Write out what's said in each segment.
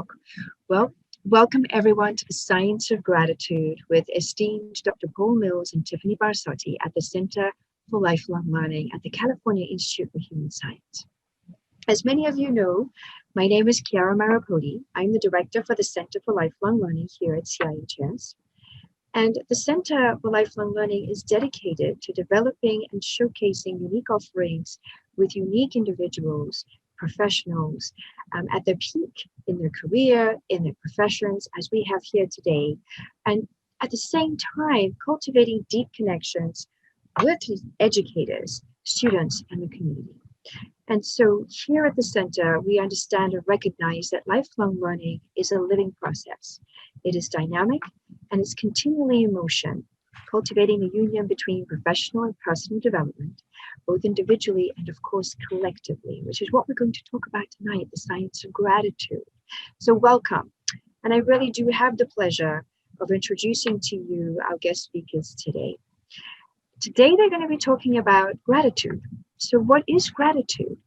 talk. Well, welcome everyone to the Science of Gratitude with esteemed Dr. Paul Mills and Tiffany Barsotti at the Center for Lifelong Learning at the California Institute for Human Science. As many of you know, my name is Chiara Marapodi. I'm the director for the Center for Lifelong Learning here at CIHS. And the Center for Lifelong Learning is dedicated to developing and showcasing unique offerings with unique individuals, professionals at their peak in their career, in their professions, as we have here today. And at the same time, cultivating deep connections with educators, students, and the community. And so here at the center, we understand and recognize that lifelong learning is a living process. It is dynamic and it's continually in motion, cultivating the union between professional and personal development, both individually and of course collectively, which is what we're going to talk about tonight, the science of gratitude. So welcome. And I really do have the pleasure of introducing to you our guest speakers today. Today, they're going to be talking about gratitude. So what is gratitude?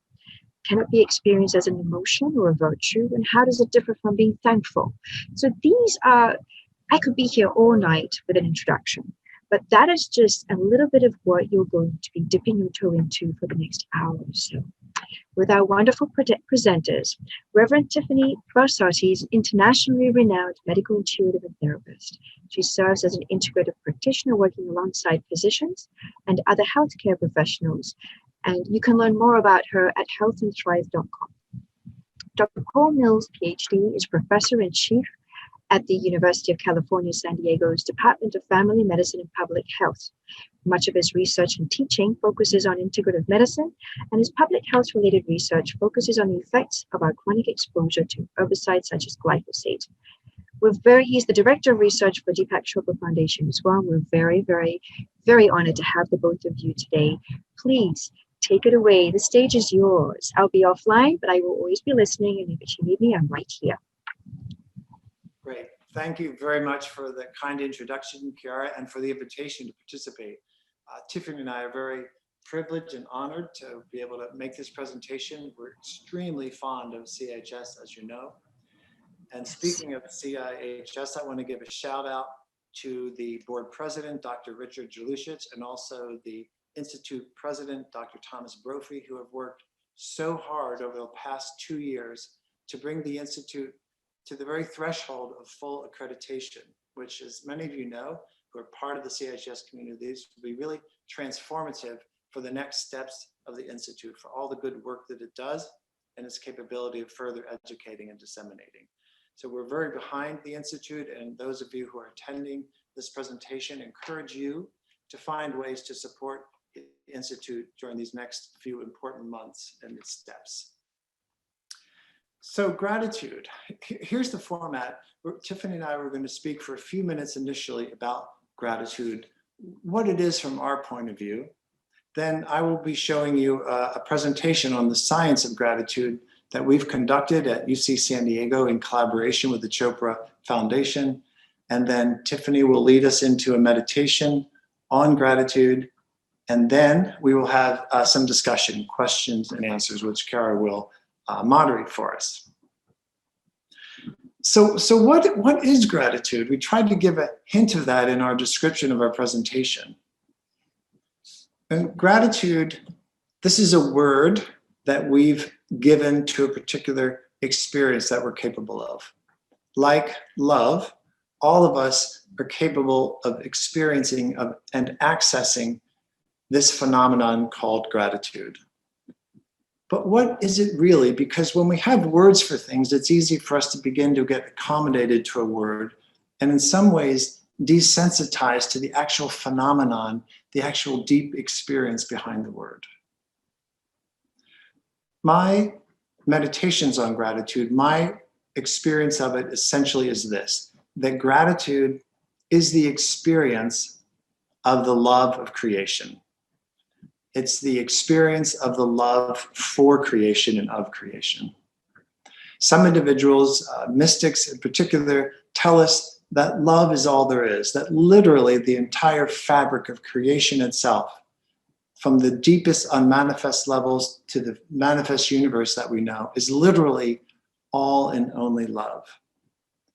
Can it be experienced as an emotion or a virtue? And how does it differ from being thankful? So these are, I could be here all night with an introduction, but that is just a little bit of what you're going to be dipping your toe into for the next hour or so. With our wonderful presenters, Reverend Tiffany Barsotti is an internationally renowned medical intuitive and therapist. She serves as an integrative practitioner working alongside physicians and other healthcare professionals. And you can learn more about her at healthandthrive.com. Dr. Paul Mills, PhD, is professor and chief at the University of California, San Diego's Department of Family Medicine and Public Health. Much of his research and teaching focuses on integrative medicine, and his public health-related research focuses on the effects of our chronic exposure to herbicides such as glyphosate. He's the director of research for Deepak Chopra Foundation as well. We're very, very, very honored to have the both of you today. Please take it away. The stage is yours. I'll be offline, but I will always be listening, and if you need me, I'm right here. Great. Thank you very much for the kind introduction, Chiara, and for the invitation to participate. Tiffany and I are very privileged and honored to be able to make this presentation. We're extremely fond of CIHS, as you know. And speaking of CIHS, I want to give a shout out to the board president, Dr. Richard Jalushitz, and also the Institute president, Dr. Thomas Brophy, who have worked so hard over the past 2 years to bring the Institute to the very threshold of full accreditation, which, as many of you know, who are part of the CIHS community, this will be really transformative for the next steps of the Institute, for all the good work that it does and its capability of further educating and disseminating. So we're very behind the Institute, and those of you who are attending this presentation, encourage you to find ways to support the Institute during these next few important months and its steps. So gratitude, here's the format. Tiffany and I were going to speak for a few minutes initially about gratitude, what it is from our point of view. Then I will be showing you a presentation on the science of gratitude that we've conducted at UC San Diego in collaboration with the Chopra Foundation. And then Tiffany will lead us into a meditation on gratitude. And then we will have some discussion, questions and answers, which Chiara will moderate for us. So what is gratitude? We tried to give a hint of that in our description of our presentation. And gratitude, this is a word that we've given to a particular experience that we're capable of. Like love, all of us are capable of experiencing and accessing this phenomenon called gratitude. But what is it really? Because when we have words for things, it's easy for us to begin to get accommodated to a word, and in some ways desensitized to the actual phenomenon, the actual deep experience behind the word. My meditations on gratitude, my experience of it essentially is this, that gratitude is the experience of the love of creation. It's the experience of the love for creation and of creation. Some individuals, mystics in particular, tell us that love is all there is, that literally the entire fabric of creation itself, from the deepest unmanifest levels to the manifest universe that we know, is literally all and only love.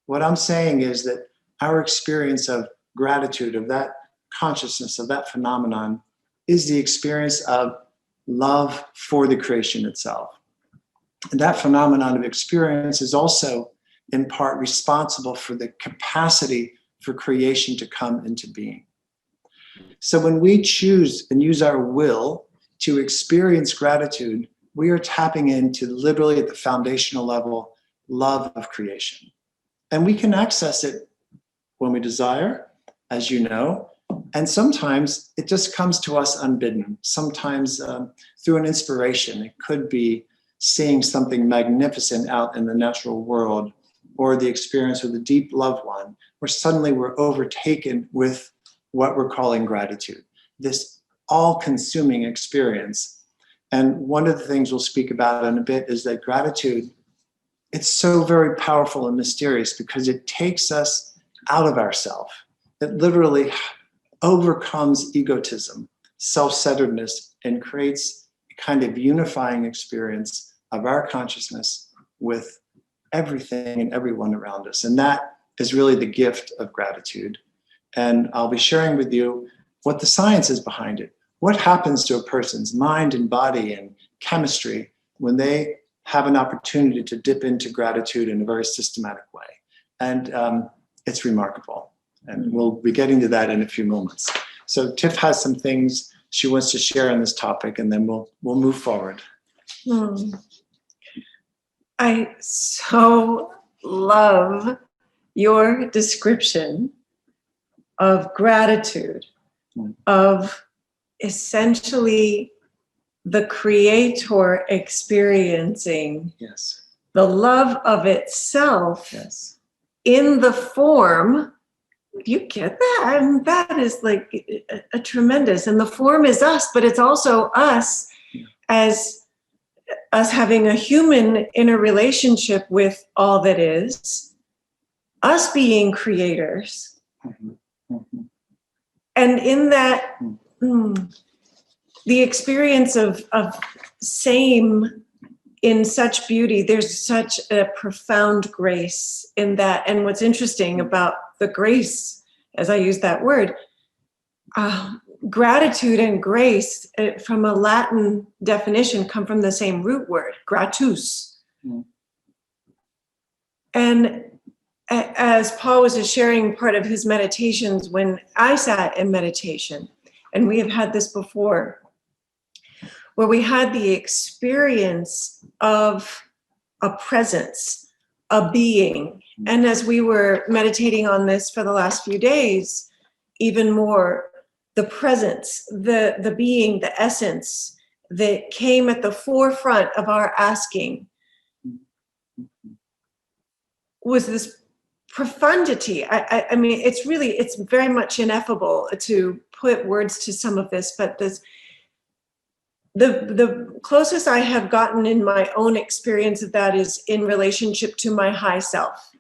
What I'm saying is that our experience of gratitude, of that consciousness, of that phenomenon, is the experience of love for the creation itself. And that phenomenon of experience is also in part responsible for the capacity for creation to come into being. So when we choose and use our will to experience gratitude, we are tapping into literally at the foundational level, love of creation. And we can access it when we desire, as you know, and sometimes it just comes to us unbidden, sometimes through an inspiration. It could be seeing something magnificent out in the natural world, or the experience with a deep loved one, where suddenly we're overtaken with what we're calling gratitude, this all-consuming experience. And one of the things we'll speak about in a bit is that gratitude, it's so very powerful and mysterious because it takes us out of ourself. It literally overcomes egotism, self-centeredness, and creates a kind of unifying experience of our consciousness with everything and everyone around us. And that is really the gift of gratitude. And I'll be sharing with you what the science is behind it. What happens to a person's mind and body and chemistry when they have an opportunity to dip into gratitude in a very systematic way. And it's remarkable. And we'll be getting to that in a few moments. So Tiff has some things she wants to share on this topic, and then we'll move forward. I so love your description of gratitude, of essentially the creator experiencing Yes. the love of itself Yes. in the form. You get that? And that is like a tremendous, and the form is us, but it's also us as us having a human inner relationship with all that is, us being creators. And in that, the experience of same in such beauty, there's such a profound grace in that. And what's interesting about the grace, as I use that word, gratitude and grace, from a Latin definition, come from the same root word, gratus. And as Paul was just sharing part of his meditations, when I sat in meditation, and we have had this before, where we had the experience of a presence, a being. And as we were meditating on this for the last few days, even more, the presence, the being, the essence that came at the forefront of our asking was this profundity. I mean, it's very much ineffable to put words to some of this, but the closest I have gotten in my own experience of that is in relationship to my high self.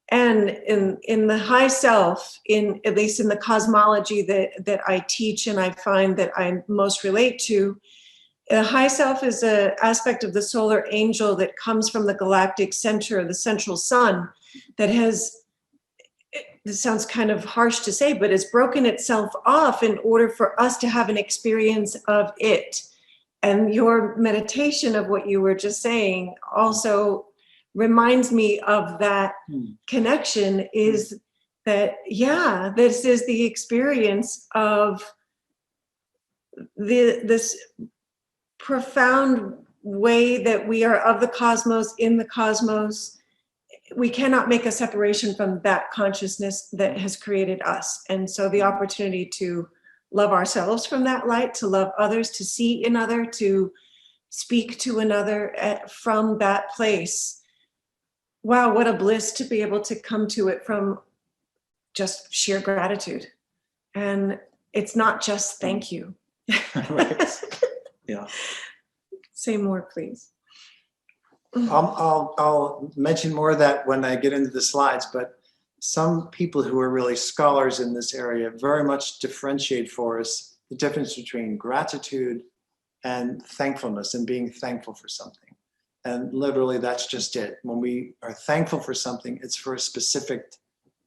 And in the high self, at least in the cosmology that I teach and I find that I most relate to, the high self is an aspect of the solar angel that comes from the galactic center, the central sun, that has, this sounds kind of harsh to say, but it's broken itself off in order for us to have an experience of it. And your meditation of what you were just saying also reminds me of that connection, is that, yeah, this is the experience of this profound way that we are of the cosmos, in the cosmos. We cannot make a separation from that consciousness that has created us. And so the opportunity to love ourselves from that light, to love others, to see another, to speak to another from that place. Wow, what a bliss to be able to come to it from just sheer gratitude. And it's not just thank you. Right. Yeah. Say more, please. I'll mention more of that when I get into the slides, but some people who are really scholars in this area very much differentiate for us the difference between gratitude and thankfulness and being thankful for something. And literally, that's just it. When we are thankful for something, it's for a specific,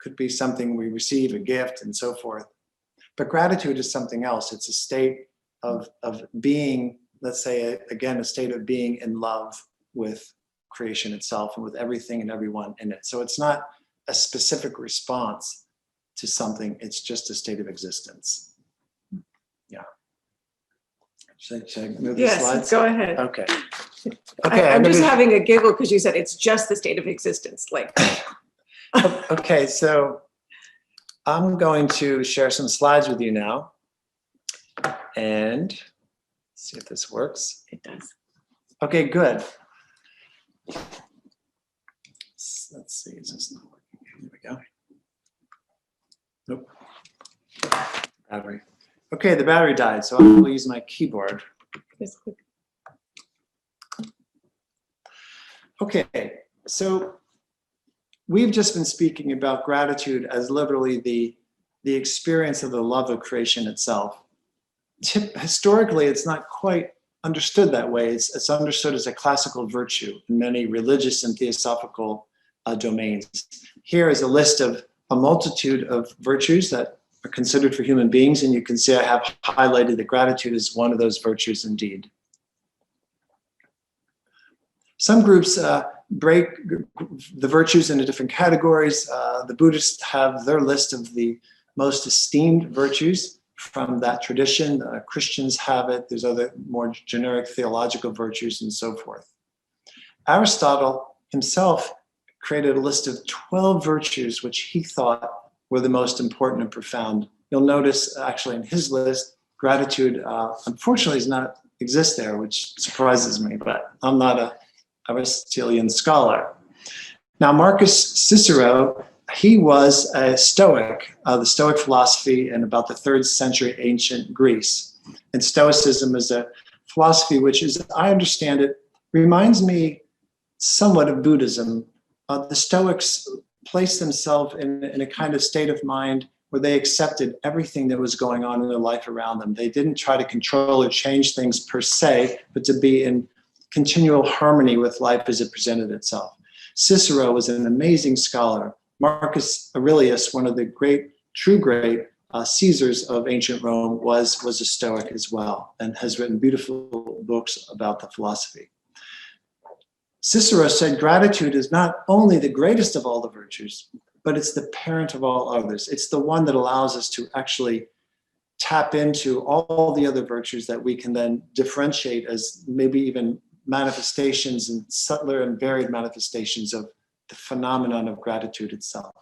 could be something we receive, a gift, and so forth. But gratitude is something else. It's a state of being, let's say, again, a state of being in love with creation itself and with everything and everyone in it. So it's not a specific response to something. It's just a state of existence. Yeah. Should I move the slides? Yes, go ahead. Okay. Okay. I'm just having a giggle because you said it's just the state of existence. Like. Okay, so I'm going to share some slides with you now, and see if this works. It does. Okay, good. Let's see, is this not working? Here we go. Nope. Battery. Okay, the battery died, so I will use my keyboard. Okay, so we've just been speaking about gratitude as literally the experience of the love of creation itself. Historically, it's not quite understood that way. It's understood as a classical virtue in many religious and theosophical domains. Here is a list of a multitude of virtues that are considered for human beings, and you can see I have highlighted that gratitude is one of those virtues indeed. Some groups break the virtues into different categories. The Buddhists have their list of the most esteemed virtues from that tradition. Christians have it. There's other more generic theological virtues and so forth. Aristotle himself created a list of 12 virtues which he thought were the most important and profound. You'll notice actually in his list, gratitude unfortunately does not exist there, which surprises me, but I'm not a Aristotelian scholar. Now, Marcus Cicero, he was a Stoic, the Stoic philosophy in about the 3rd century ancient Greece. And Stoicism is a philosophy which, as I understand it, reminds me somewhat of Buddhism. The Stoics placed themselves in a kind of state of mind where they accepted everything that was going on in their life around them. They didn't try to control or change things per se, but to be in continual harmony with life as it presented itself. Cicero was an amazing scholar. Marcus Aurelius, one of the great Caesars of ancient Rome, was a Stoic as well, and has written beautiful books about the philosophy. Cicero said gratitude is not only the greatest of all the virtues, but it's the parent of all others. It's the one that allows us to actually tap into all the other virtues that we can then differentiate as maybe even manifestations and subtler and varied manifestations of the phenomenon of gratitude itself.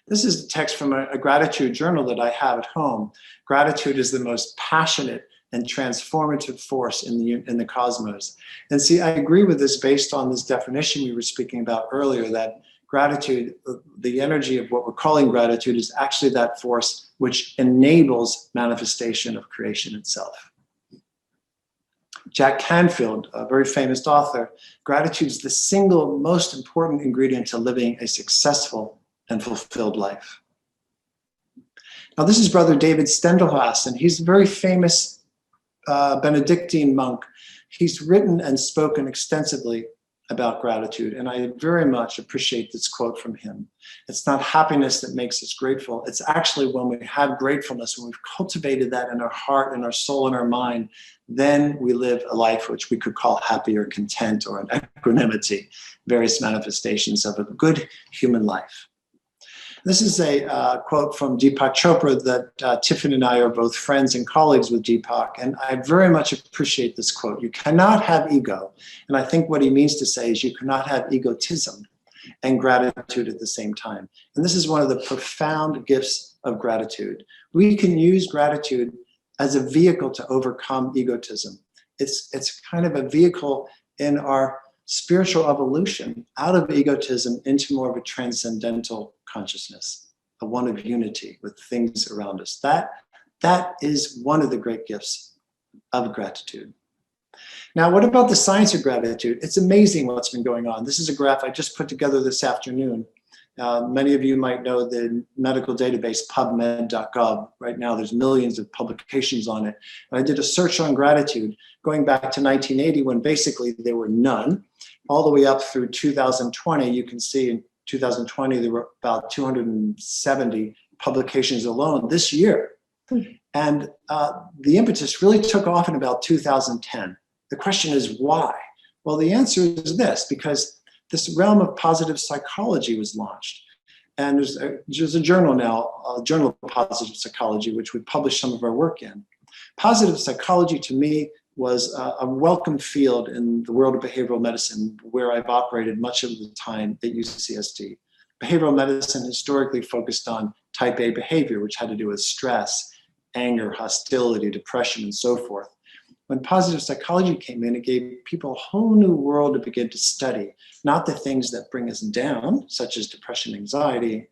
This is the text from a gratitude journal that I have at home. Gratitude is the most passionate and transformative force in the cosmos. And see, I agree with this based on this definition we were speaking about earlier, that gratitude, the energy of what we're calling gratitude, is actually that force which enables manifestation of creation itself. Jack Canfield, a very famous author, gratitude is the single most important ingredient to living a successful and fulfilled life. Now, this is Brother David Stendelhaas, and he's a very famous Benedictine monk. He's written and spoken extensively about gratitude, and I very much appreciate this quote from him. It's not happiness that makes us grateful. It's actually when we have gratefulness, when we've cultivated that in our heart and our soul and our mind, then we live a life which we could call happy or content or an equanimity, various manifestations of a good human life. This is a quote from Deepak Chopra that Tiffany and I are both friends and colleagues with Deepak, and I very much appreciate this quote. You cannot have ego, and I think what he means to say is you cannot have egotism and gratitude at the same time. And this is one of the profound gifts of gratitude. We can use gratitude as a vehicle to overcome egotism. It's kind of a vehicle in our spiritual evolution out of egotism into more of a transcendental consciousness, a one of unity with things around us. That is one of the great gifts of gratitude. Now, what about the science of gratitude? It's amazing what's been going on. This is a graph I just put together this afternoon Many of you might know the medical database pubmed.gov. Right now, there's millions of publications on it. And I did a search on gratitude going back to 1980 when basically there were none, all the way up through 2020. You can see in 2020, there were about 270 publications alone this year. And the impetus really took off in about 2010. The question is why? Well, the answer is this, because this realm of positive psychology was launched. And there's a journal now, a Journal of Positive Psychology, which we publish some of our work in. Positive psychology to me was a welcome field in the world of behavioral medicine, where I've operated much of the time at UCSD. Behavioral medicine historically focused on type A behavior, which had to do with stress, anger, hostility, depression, and so forth. When positive psychology came in, it gave people a whole new world to begin to study, not the things that bring us down, such as depression, anxiety,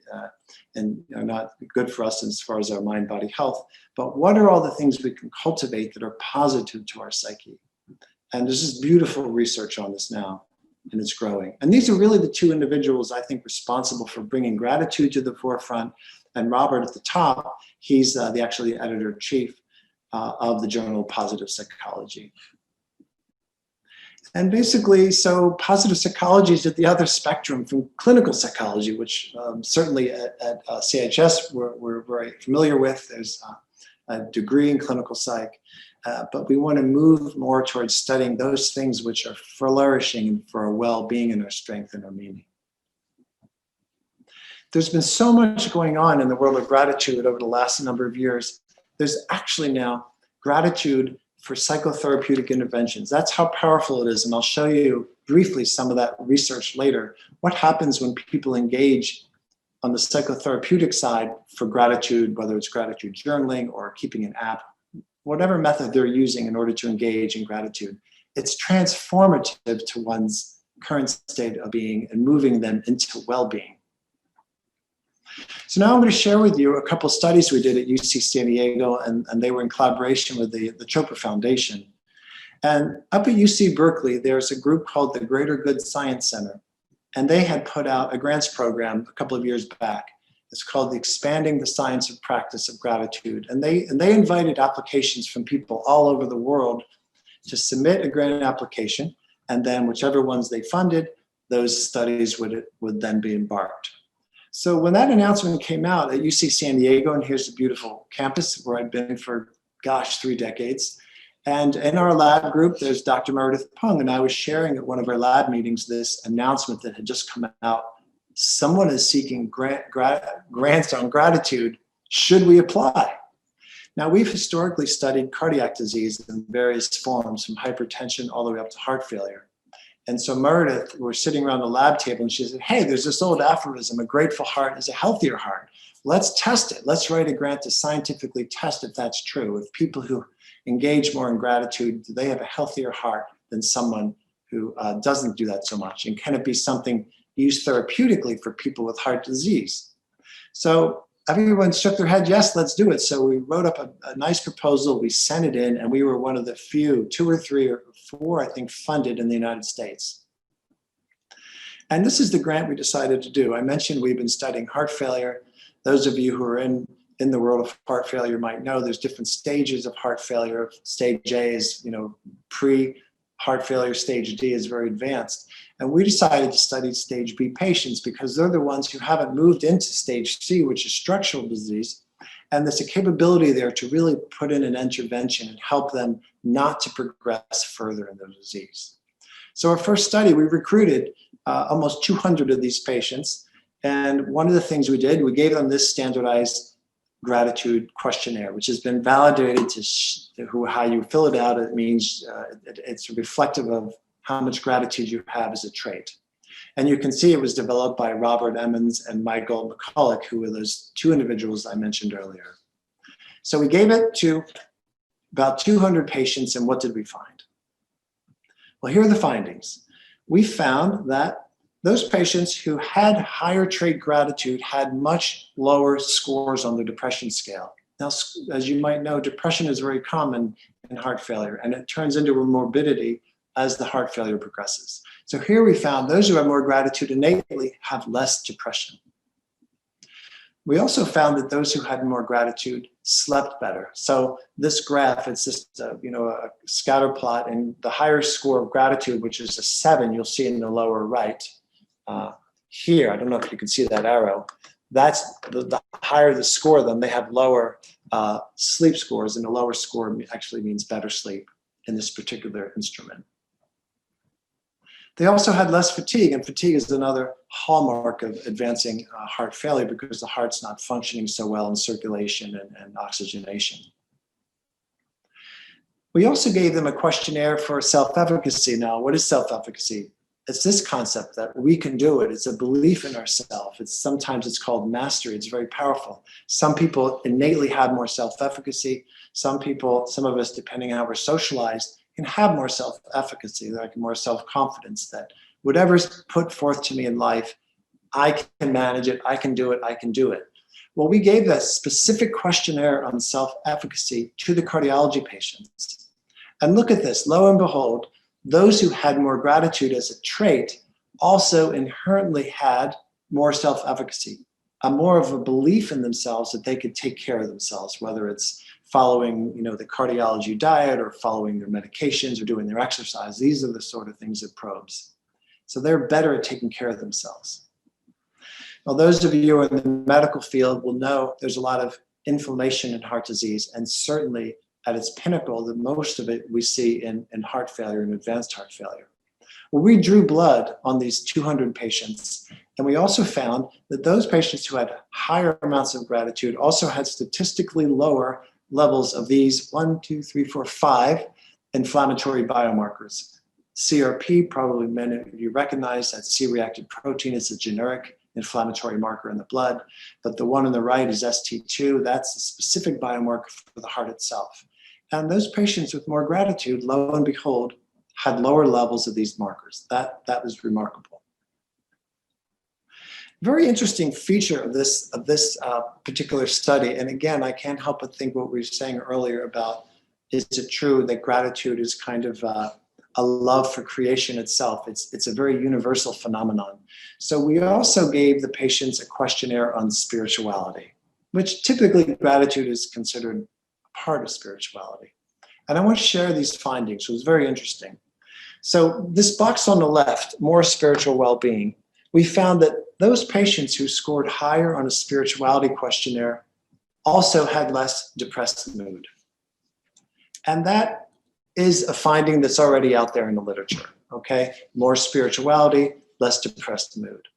and not good for us as far as our mind-body health, but what are all the things we can cultivate that are positive to our psyche? And there's this beautiful research on this now, and it's growing. And these are really the two individuals I think responsible for bringing gratitude to the forefront. And Robert at the top, he's actually the editor-in-chief of the Journal of Positive Psychology. And basically, so positive psychology is at the other spectrum from clinical psychology, which certainly at CIHS we're very familiar with. There's a degree in clinical psych, but we want to move more towards studying those things which are flourishing and for our well-being and our strength and our meaning. There's been so much going on in the world of gratitude over the last number of years. There's actually now gratitude for psychotherapeutic interventions. That's how powerful it is. And I'll show you briefly some of that research later. What happens when people engage on the psychotherapeutic side for gratitude, whether it's gratitude journaling or keeping an app, whatever method they're using in order to engage in gratitude, it's transformative to one's current state of being and moving them into well-being. So now I'm going to share with you a couple of studies we did at UC San Diego, and they were in collaboration with the Chopra Foundation. And up at UC Berkeley, there's a group called the Greater Good Science Center, and they had put out a grants program a couple of years back. It's called the Expanding the Science of Practice of Gratitude. And they invited applications from people all over the world to submit a grant application, and then whichever ones they funded, those studies would then be embarked. So when that announcement came out at UC San Diego, and here's the beautiful campus where I've been for, 3 decades. And in our lab group, there's Dr. Meredith Pung, and I was sharing at one of our lab meetings this announcement that had just come out. Someone is seeking grants on gratitude. Should we apply? Now, we've historically studied cardiac disease in various forms, from hypertension all the way up to heart failure. And so Meredith, we're sitting around the lab table, and she said, hey, there's this old aphorism, a grateful heart is a healthier heart. Let's test it. Let's write a grant to scientifically test if that's true. If people who engage more in gratitude, do they have a healthier heart than someone who doesn't do that so much? And can it be something used therapeutically for people with heart disease? So everyone shook their head, yes, let's do it. So we wrote up a nice proposal, we sent it in, and we were one of the few, 2 or 3 or 4, I think, funded in the United States. And this is the grant we decided to do. I mentioned we've been studying heart failure. Those of you who are in the world of heart failure might know there's different stages of heart failure. Stage A is, pre-heart failure, stage D is very advanced. And we decided to study stage B patients because they're the ones who haven't moved into stage C, which is structural disease. And there's a capability there to really put in an intervention and help them not to progress further in their disease. So our first study, we recruited almost 200 of these patients. And one of the things we did, we gave them this standardized gratitude questionnaire, which has been validated to how you fill it out. It means it's reflective of how much gratitude you have as a trait. And you can see it was developed by Robert Emmons and Michael McCulloch, who were those 2 individuals I mentioned earlier. So we gave it to about 200 patients, and what did we find? Well, here are the findings. We found that those patients who had higher trait gratitude had much lower scores on the depression scale. Now, as you might know, depression is very common in heart failure, and it turns into a morbidity as the heart failure progresses. So here we found those who have more gratitude innately have less depression. We also found that those who had more gratitude slept better. So this graph, it's just a scatter plot, and the higher score of gratitude, which is a 7, you'll see in the lower right here. I don't know if you can see that arrow. That's the higher the score, then they have lower sleep scores, and the lower score actually means better sleep in this particular instrument. They also had less fatigue, and fatigue is another hallmark of advancing heart failure because the heart's not functioning so well in circulation and oxygenation. We also gave them a questionnaire for self-efficacy. Now, what is self-efficacy? It's this concept that we can do it. It's a belief in ourselves. Sometimes it's called mastery. It's very powerful. Some people innately have more self-efficacy. Some of us, depending on how we're socialized, can have more self-efficacy, like more self-confidence that whatever's put forth to me in life, I can manage it, I can do it, I can do it. Well, we gave a specific questionnaire on self-efficacy to the cardiology patients. And look at this, lo and behold, those who had more gratitude as a trait also inherently had more self-efficacy, more of a belief in themselves that they could take care of themselves, whether it's following the cardiology diet or following their medications or doing their exercise. These are the sort of things it probes. So they're better at taking care of themselves. Now, those of you in the medical field will know there's a lot of inflammation in heart disease, and certainly at its pinnacle, the most of it we see in heart failure and advanced heart failure. Well, we drew blood on these 200 patients, and we also found that those patients who had higher amounts of gratitude also had statistically lower levels of these 5 inflammatory biomarkers. CRP, probably many of you recognize that C-reactive protein is a generic inflammatory marker in the blood, but the one on the right is ST2. That's a specific biomarker for the heart itself. And those patients with more gratitude, lo and behold, had lower levels of these markers. That was remarkable. Very interesting feature of this particular study, and again, I can't help but think what we were saying earlier about, is it true that gratitude is kind of a love for creation itself? It's a very universal phenomenon. So we also gave the patients a questionnaire on spirituality, which typically gratitude is considered part of spirituality. And I want to share these findings. It was very interesting. So this box on the left, more spiritual well-being, we found that those patients who scored higher on a spirituality questionnaire also had less depressed mood. And that is a finding that's already out there in the literature, okay? More spirituality, less depressed mood.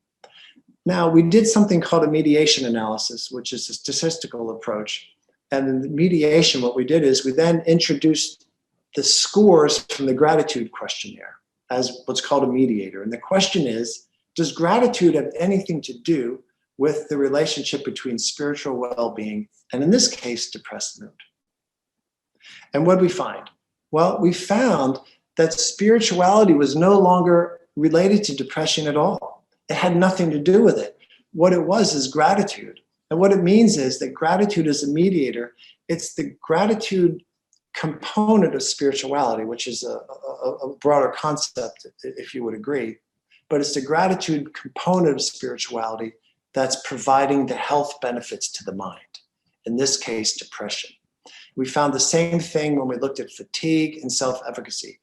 Now, we did something called a mediation analysis, which is a statistical approach. And in the mediation, what we did is we then introduced the scores from the gratitude questionnaire as what's called a mediator. And the question is, does gratitude have anything to do with the relationship between spiritual well-being and, in this case, depressed mood? And what did we find? Well, we found that spirituality was no longer related to depression at all. It had nothing to do with it. What it was is gratitude. And what it means is that gratitude is a mediator. It's the gratitude component of spirituality, which is a broader concept, if you would agree. But it's the gratitude component of spirituality that's providing the health benefits to the mind, in this case, depression. We found the same thing when we looked at fatigue and self-efficacy.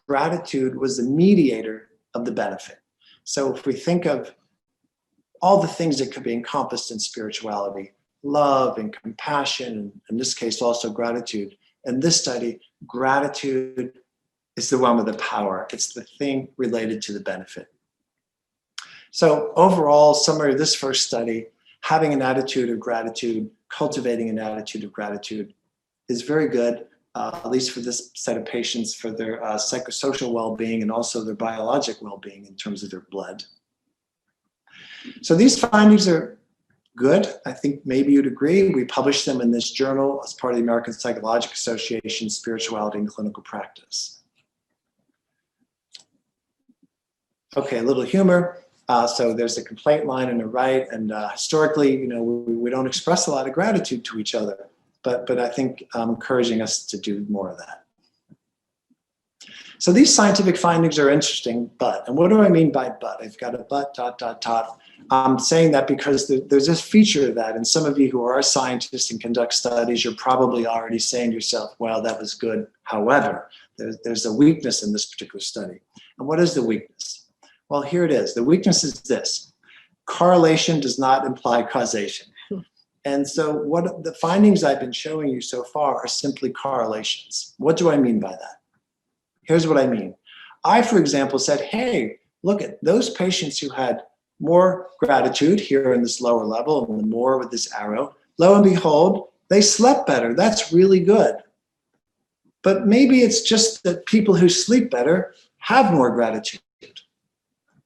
Gratitude was the mediator of the benefit. So if we think of all the things that could be encompassed in spirituality, love and compassion, and in this case also gratitude, in this study, gratitude is the one with the power. It's the thing related to the benefit. So overall, summary of this first study, having an attitude of gratitude, cultivating an attitude of gratitude is very good, at least for this set of patients, for their psychosocial well-being and also their biologic well-being in terms of their blood. So these findings are good. I think maybe you'd agree. We published them in this journal as part of the American Psychological Association, Spirituality and Clinical Practice. Okay, a little humor. So there's a complaint line on the right, and historically, we don't express a lot of gratitude to each other, but I think I'm encouraging us to do more of that. So these scientific findings are interesting, but, and what do I mean by but? I've got a but, dot, dot, dot. I'm saying that because there's this feature of that, and some of you who are scientists and conduct studies, you're probably already saying to yourself, well, that was good. However, there's a weakness in this particular study. And what is the weakness? Well, here it is. The weakness is this. Correlation does not imply causation. And so what the findings I've been showing you so far are simply correlations. What do I mean by that? Here's what I mean. I, for example, said, hey, look at those patients who had more gratitude here in this lower level, and the more with this arrow, lo and behold, they slept better. That's really good. But maybe it's just that people who sleep better have more gratitude.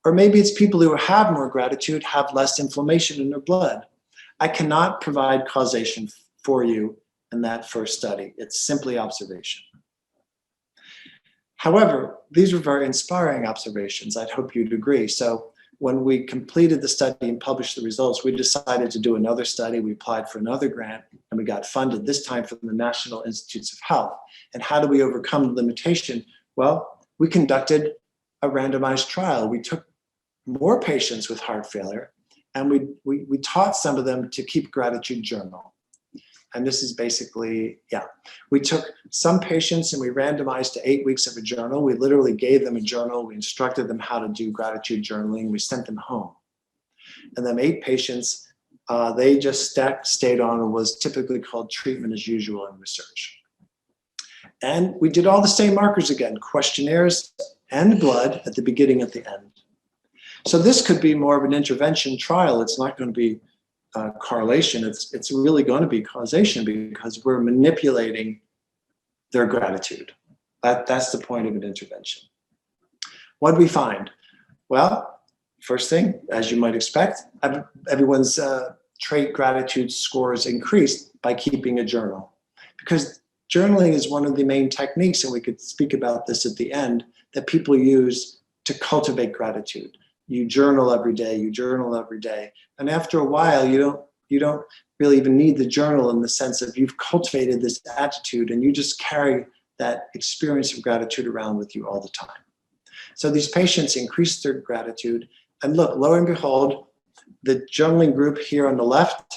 Or maybe it's people who have more gratitude have less inflammation in their blood. I cannot provide causation for you in that first study. It's simply observation. However, these were very inspiring observations. I'd hope you'd agree. So when we completed the study and published the results, we decided to do another study. We applied for another grant, and we got funded, this time from the National Institutes of Health. And how do we overcome the limitation? Well, we conducted a randomized trial. We took more patients with heart failure, and we taught some of them to keep gratitude journal. And this is basically, we took some patients and we randomized to 8 weeks of a journal. We literally gave them a journal. We instructed them how to do gratitude journaling. We sent them home. And then 8 patients, they just stayed on what was typically called treatment as usual in research. And we did all the same markers again, questionnaires and blood at the beginning and at the end. So this could be more of an intervention trial. It's not going to be correlation. It's really going to be causation, because we're manipulating their gratitude. That's the point of an intervention. What did we find? Well, first thing, as you might expect, everyone's trait gratitude scores increased by keeping a journal, because journaling is one of the main techniques, and we could speak about this at the end, that people use to cultivate gratitude. You journal every day, you journal every day. And after a while, you don't really even need the journal, in the sense of you've cultivated this attitude and you just carry that experience of gratitude around with you all the time. So these patients increased their gratitude. And look, lo and behold, the journaling group here on the left,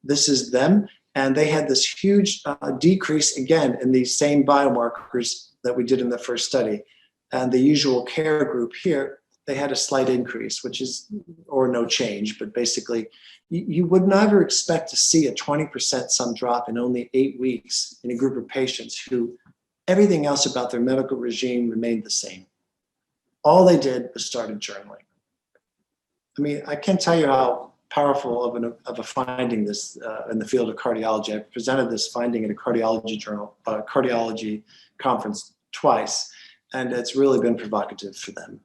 this is them. And they had this huge decrease, again, in these same biomarkers that we did in the first study. And the usual care group here, they had a slight increase, which is, or no change, but basically you would never expect to see a 20% sum drop in only 8 weeks in a group of patients who everything else about their medical regime remained the same. All they did was started journaling. I mean, I can't tell you how powerful of a finding this in the field of cardiology. I presented this finding at a cardiology journal, cardiology conference twice, and it's really been provocative for them.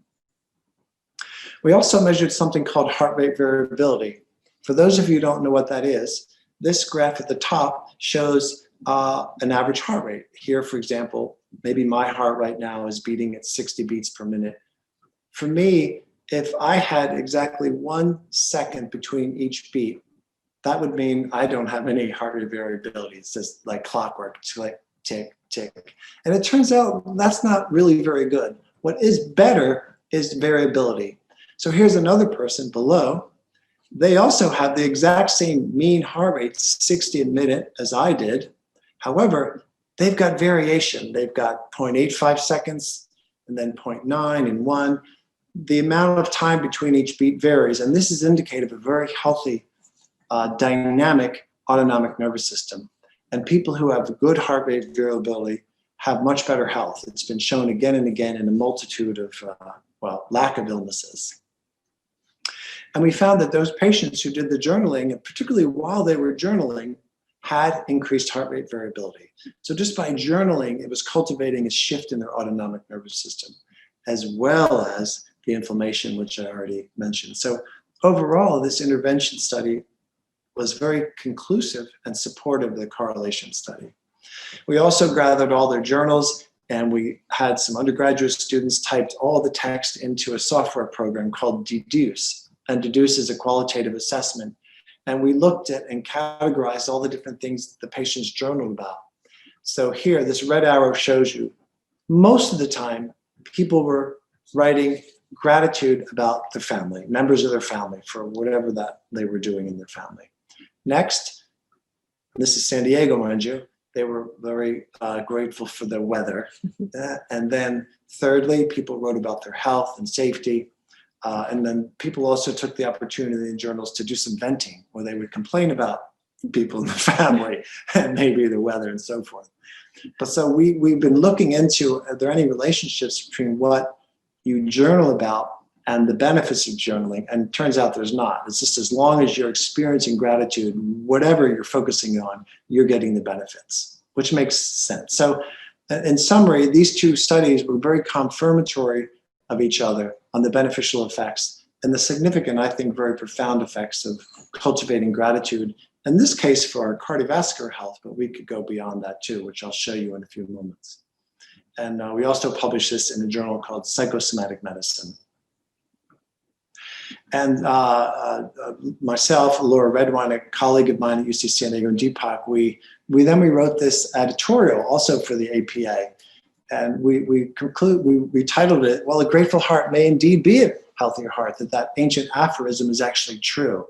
We also measured something called heart rate variability. For those of you who don't know what that is, this graph at the top shows an average heart rate. Here, for example, maybe my heart right now is beating at 60 beats per minute. For me, if I had exactly 1 second between each beat, that would mean I don't have any heart rate variability. It's just like clockwork. It's like tick, tick. And it turns out that's not really very good. What is better is variability. So here's another person below. They also have the exact same mean heart rate, 60 a minute, as I did. However, they've got variation. They've got 0.85 seconds, and then 0.9 and 1. The amount of time between each beat varies, and this is indicative of a very healthy, dynamic autonomic nervous system. And people who have good heart rate variability have much better health. It's been shown again and again in a multitude of, lack of illnesses. And we found that those patients who did the journaling, and particularly while they were journaling, had increased heart rate variability. So just by journaling, it was cultivating a shift in their autonomic nervous system, as well as the inflammation, which I already mentioned. So overall, this intervention study was very conclusive and supportive of the correlation study. We also gathered all their journals, and we had some undergraduate students typed all the text into a software program called Deduce. And Deduce is a qualitative assessment. And we looked at and categorized all the different things the patients journaled about. So here, this red arrow shows you, most of the time, people were writing gratitude about their family, members of their family, for whatever that they were doing in their family. Next, this is San Diego, mind you, they were very grateful for the weather. And then thirdly, people wrote about their health and safety. And then people also took the opportunity in journals to do some venting, where they would complain about people in the family and maybe the weather and so forth. But so we've been looking into, are there any relationships between what you journal about and the benefits of journaling? And it turns out there's not. It's just as long as you're experiencing gratitude, whatever you're focusing on, you're getting the benefits, which makes sense. So in summary, these two studies were very confirmatory of each other on the beneficial effects and the significant, I think, very profound effects of cultivating gratitude. In this case, for our cardiovascular health, but we could go beyond that too, which I'll show you in a few moments. And we also published this in a journal called Psychosomatic Medicine. And myself, Laura Redwine, a colleague of mine at UC San Diego, and Deepak, we wrote this editorial also for the APA. And we titled it, well, a grateful heart may indeed be a healthier heart, that ancient aphorism is actually true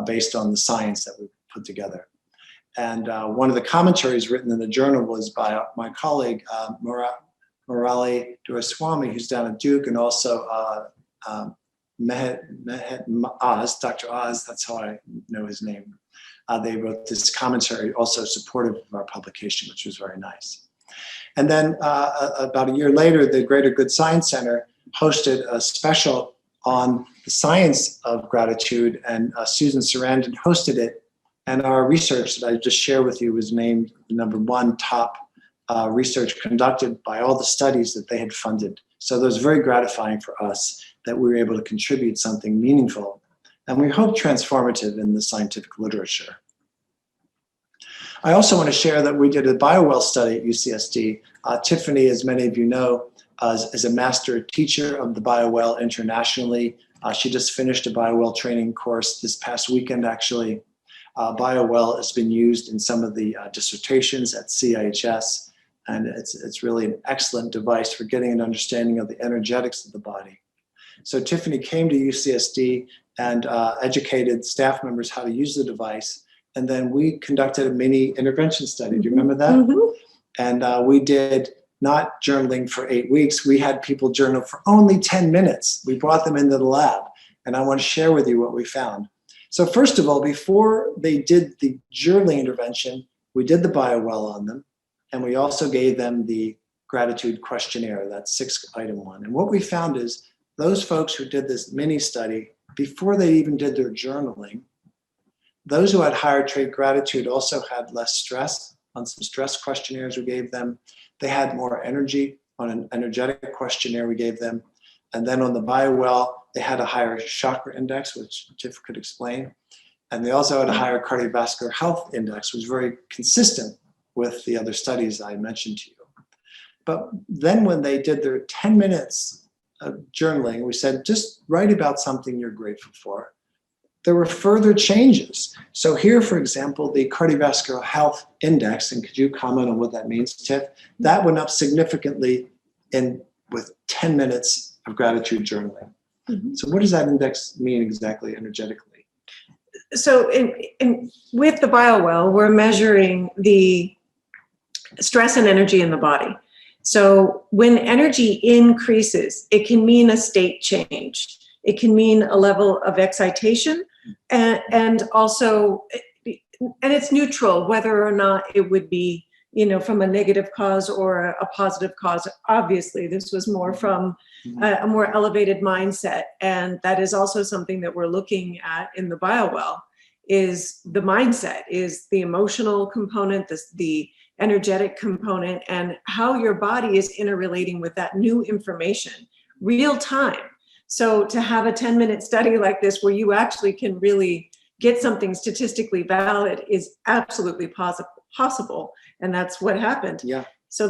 based on the science that we put together. And one of the commentaries written in the journal was by my colleague, Murali Duraswamy, who's down at Duke, and also Oz, Dr. Oz, that's how I know his name. They wrote this commentary also supportive of our publication, which was very nice. And then about a year later, the Greater Good Science Center hosted a special on the science of gratitude, and Susan Sarandon hosted it. And our research that I just shared with you was named the #1 top research conducted by all the studies that they had funded. So that was very gratifying for us that we were able to contribute something meaningful, and we hope transformative in the scientific literature. I also want to share that we did a BioWell study at UCSD. Tiffany, as many of you know, is a master teacher of the BioWell internationally. She just finished a BioWell training course this past weekend, actually. BioWell has been used in some of the dissertations at CIHS, and it's really an excellent device for getting an understanding of the energetics of the body. So Tiffany came to UCSD and educated staff members how to use the device. And then we conducted a mini intervention study. Do you remember that? Mm-hmm. And we did not journaling for 8 weeks. We had people journal for only 10 minutes. We brought them into the lab. And I want to share with you what we found. So first of all, before they did the journaling intervention, we did the BioWell on them. And we also gave them the gratitude questionnaire, that's 6-item one. And what we found is those folks who did this mini study, before they even did their journaling, those who had higher trait gratitude also had less stress on some stress questionnaires we gave them. They had more energy on an energetic questionnaire we gave them. And then on the BioWell, they had a higher chakra index, which Tiff could explain. And they also had a higher cardiovascular health index, which was very consistent with the other studies I mentioned to you. But then when they did their 10 minutes of journaling, we said, just write about something you're grateful for. There were further changes. So here, for example, the cardiovascular health index, and could you comment on what that means, Tiff? That went up significantly with 10 minutes of gratitude journaling. Mm-hmm. So what does that index mean exactly energetically? So with the BioWell, we're measuring the stress and energy in the body. So when energy increases, it can mean a state change. It can mean a level of excitation, and also, and it's neutral whether or not it would be, from a negative cause or a positive cause. Obviously, this was more from a more elevated mindset, and that is also something that we're looking at in the BioWell. Is the mindset, is the emotional component, the energetic component, and how your body is interrelating with that new information, real time. So to have a 10-minute study like this where you actually can really get something statistically valid is absolutely possible. And that's what happened. Yeah. So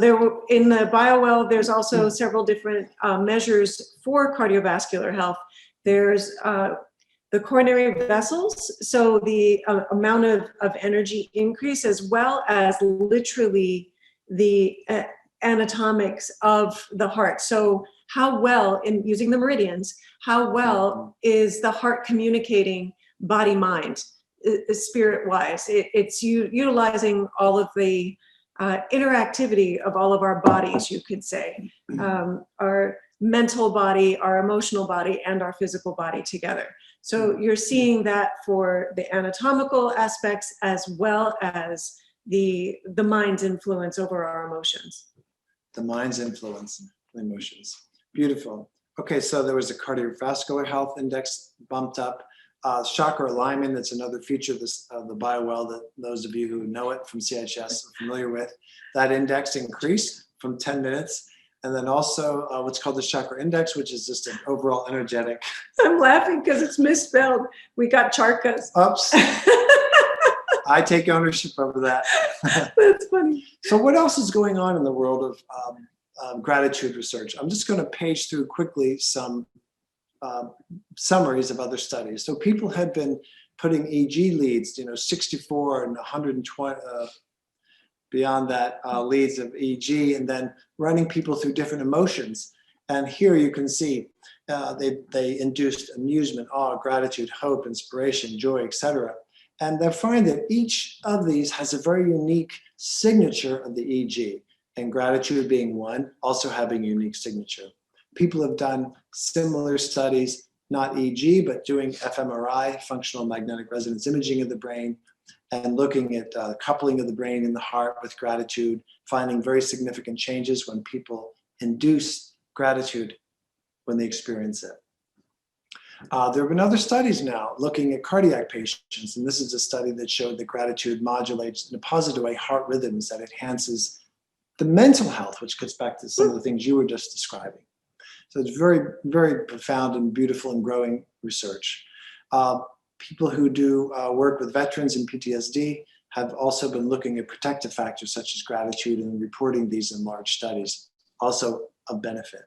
in the BioWell, there's also several different measures for cardiovascular health. There's the coronary vessels, so the amount of energy increase, as well as literally the anatomics of the heart. So how well, in using the meridians, how well is the heart communicating body-mind, spirit-wise? It's utilizing all of the interactivity of all of our bodies, you could say, our mental body, our emotional body, and our physical body together. So you're seeing that for the anatomical aspects as well as the mind's influence over our emotions. The mind's influence on emotions. Beautiful. Okay, so there was a cardiovascular health index bumped up. Chakra alignment, that's another feature of this, the BioWell that those of you who know it from CIHS are familiar with. That index increased from 10 minutes. And then also what's called the chakra index, which is just an overall energetic. I'm laughing because it's misspelled. We got charkas. Oops. I take ownership over that. That's funny. So what else is going on in the world of gratitude research? I'm just going to page through quickly some summaries of other studies. So people had been putting EG leads, 64 and 120, beyond that leads of EG, and then running people through different emotions. And here you can see they induced amusement, awe, gratitude, hope, inspiration, joy, etc. And they find that each of these has a very unique signature of the EG, and gratitude being one, also having a unique signature. People have done similar studies, not EG, but doing fMRI, functional magnetic resonance imaging of the brain, and looking at coupling of the brain and the heart with gratitude, finding very significant changes when people induce gratitude when they experience it. There have been other studies now looking at cardiac patients, and this is a study that showed that gratitude modulates in a positive way heart rhythms, that enhances the mental health, which gets back to some of the things you were just describing. So it's very, very profound and beautiful and growing research. People who do work with veterans and PTSD have also been looking at protective factors such as gratitude and reporting these in large studies, also of benefit.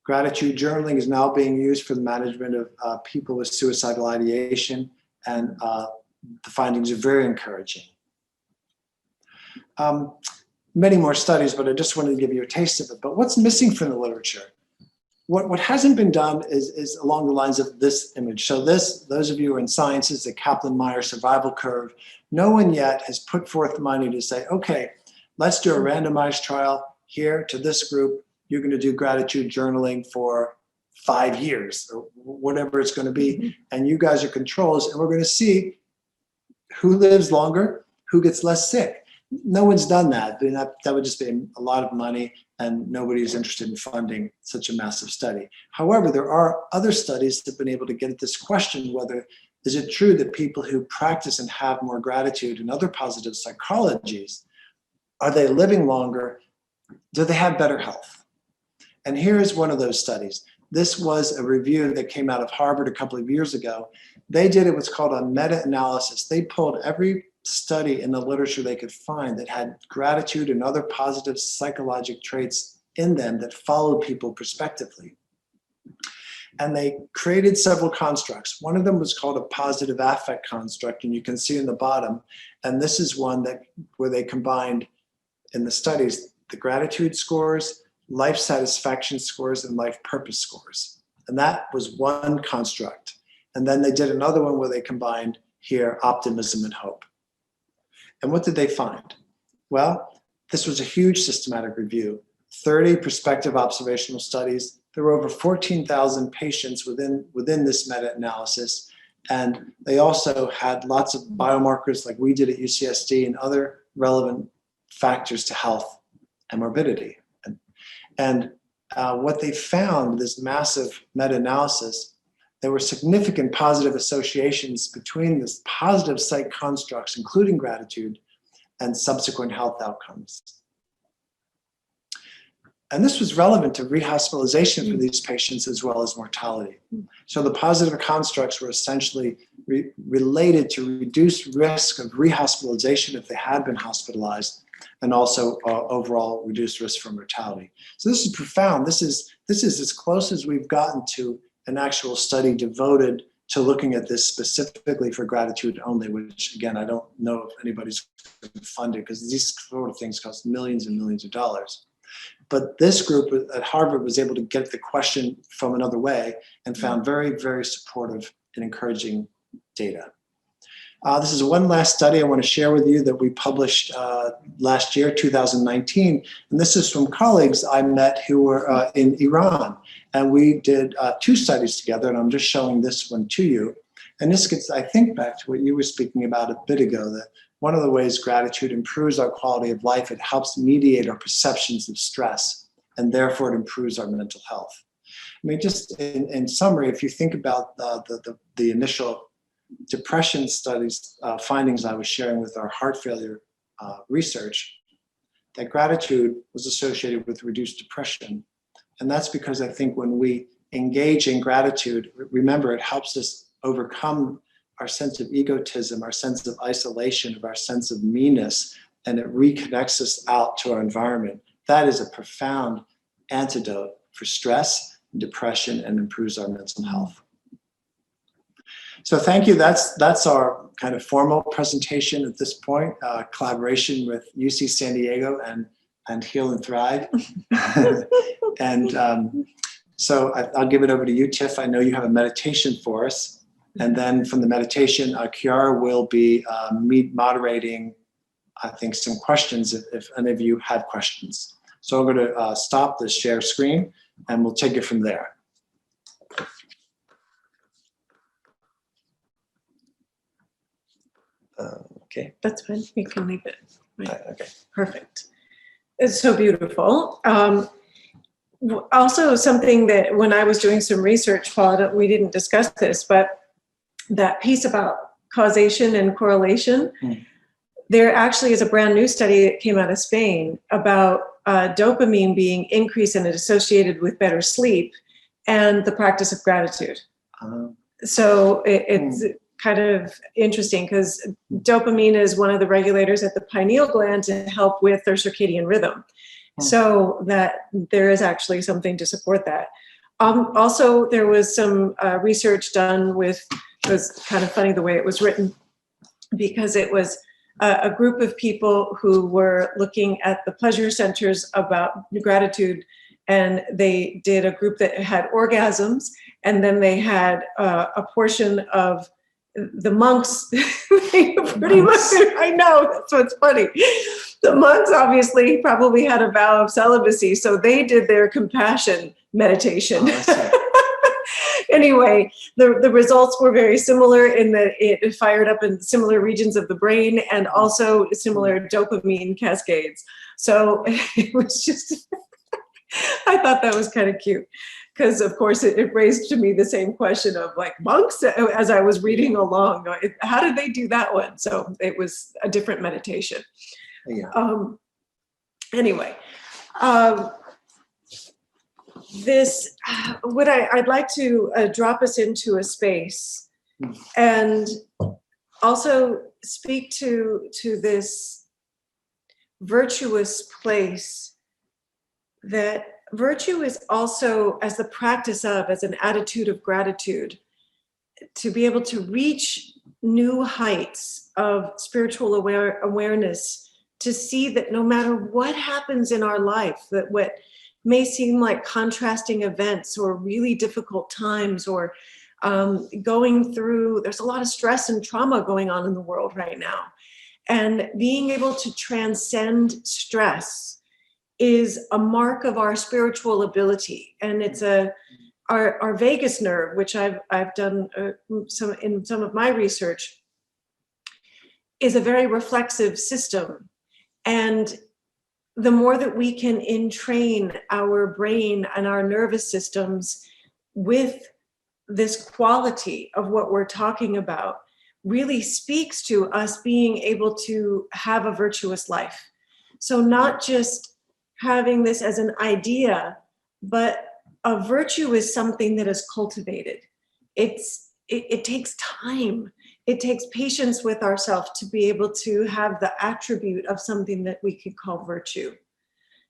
Gratitude journaling is now being used for the management of people with suicidal ideation, and the findings are very encouraging. Many more studies, but I just wanted to give you a taste of it. But what's missing from the literature? What hasn't been done is along the lines of this image. So this, those of you who are in sciences, the Kaplan-Meier survival curve, no one yet has put forth money to say, okay, let's do a randomized trial here to this group. You're going to do gratitude journaling for 5 years or whatever it's going to be. And you guys are controls, and we're going to see who lives longer, who gets less sick. No one's done that. That would just be a lot of money, and nobody's interested in funding such a massive study. However, there are other studies that have been able to get at this question, whether is it true that people who practice and have more gratitude and other positive psychologies, are they living longer? Do they have better health? And here is one of those studies. This was a review that came out of Harvard a couple of years ago. They did what's called a meta-analysis. They pulled every study in the literature they could find that had gratitude and other positive psychological traits in them that followed people prospectively. And they created several constructs. One of them was called a positive affect construct, and you can see in the bottom. And this is one where they combined in the studies the gratitude scores, life satisfaction scores, and life purpose scores. And that was one construct. And then they did another one where they combined here optimism and hope. And what did they find? Well, this was a huge systematic review, 30 prospective observational studies. There were over 14,000 patients within this meta-analysis. And they also had lots of biomarkers like we did at UCSD and other relevant factors to health and morbidity. And what they found, this massive meta-analysis, there were significant positive associations between this positive psych constructs, including gratitude, and subsequent health outcomes. And this was relevant to rehospitalization for these patients as well as mortality. So the positive constructs were essentially related to reduced risk of rehospitalization if they had been hospitalized, and also overall reduced risk for mortality. So this is profound. This is as close as we've gotten to an actual study devoted to looking at this specifically for gratitude only, which again, I don't know if anybody's funded because these sort of things cost millions and millions of dollars. But this group at Harvard was able to get the question from another way and found very, very supportive and encouraging data. This is one last study I want to share with you that we published last year, 2019. And this is from colleagues I met who were in Iran. And we did 2 studies together, and I'm just showing this one to you. And this gets, I think, back to what you were speaking about a bit ago, that one of the ways gratitude improves our quality of life, it helps mediate our perceptions of stress, and therefore it improves our mental health. I mean, just in summary, if you think about the initial depression studies, findings I was sharing with our heart failure research, that gratitude was associated with reduced depression. And that's because I think when we engage in gratitude, remember, it helps us overcome our sense of egotism, our sense of isolation, of our sense of meanness, and it reconnects us out to our environment. That is a profound antidote for stress, depression, and improves our mental health. So thank you. That's our kind of formal presentation at this point, collaboration with UC San Diego and Heal and Thrive. And so I'll give it over to you, Tiff. I know you have a meditation for us. And then from the meditation, Chiara will be moderating, I think, some questions if any of you have questions. So I'm going to stop the share screen and we'll take it from there. Okay. That's fine. You can leave it. Right. Okay. Perfect. It's so beautiful. Also, something that when I was doing some research, Paul, we didn't discuss this, but that piece about causation and correlation, there actually is a brand new study that came out of Spain about dopamine being increased and associated with better sleep and the practice of gratitude. So it's kind of interesting because dopamine is one of the regulators at the pineal gland to help with their circadian rhythm. So that there is actually something to support that. Also, there was some research done with, it was kind of funny the way it was written, because it was a group of people who were looking at the pleasure centers about gratitude, and they did a group that had orgasms, and then they had a portion of the monks. Pretty much, I know, that's what's funny. The monks obviously probably had a vow of celibacy, so they did their compassion meditation. Anyway, the results were very similar in that it fired up in similar regions of the brain and also similar dopamine cascades. So it was just, I thought that was kind of cute. Because of course it raised to me the same question of like monks as I was reading along. How did they do that one? So it was a different meditation. Yeah. Anyway, this I'd like to drop us into a space and also speak to this virtuous place that. Virtue is also as the practice of, as an attitude of gratitude, to be able to reach new heights of spiritual awareness, to see that no matter what happens in our life, that what may seem like contrasting events or really difficult times or going through, there's a lot of stress and trauma going on in the world right now. And being able to transcend stress is a mark of our spiritual ability, and it's our vagus nerve, which I've done some of my research, is a very reflexive system, and the more that we can entrain our brain and our nervous systems with this quality of what we're talking about, really speaks to us being able to have a virtuous life. So not just having this as an idea, but a virtue is something that is cultivated. It takes time. It takes patience with ourselves to be able to have the attribute of something that we could call virtue.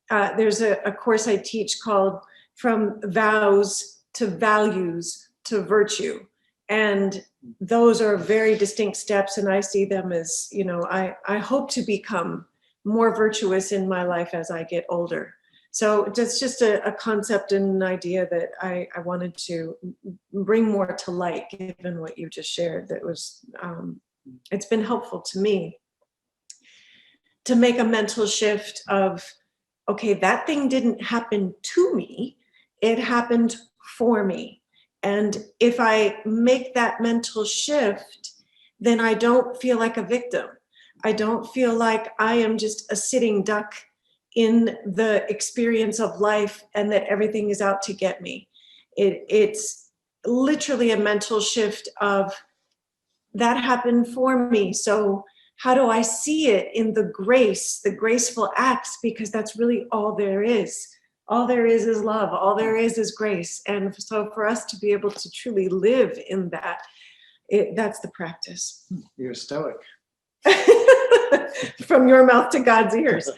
There's a course I teach called From Vows to Values to Virtue. And those are very distinct steps, and I see them as, I hope to become more virtuous in my life as I get older. So that's just a concept and an idea that I wanted to bring more to light, given what you just shared. That was, it's been helpful to me to make a mental shift of, okay, that thing didn't happen to me, it happened for me. And if I make that mental shift, then I don't feel like a victim. I don't feel like I am just a sitting duck in the experience of life and that everything is out to get me. It's literally a mental shift of, that happened for me. So how do I see it in the grace, the graceful acts? Because that's really all there is. All there is love. All there is grace. And so for us to be able to truly live in that, that's the practice. You're stoic. From your mouth to God's ears.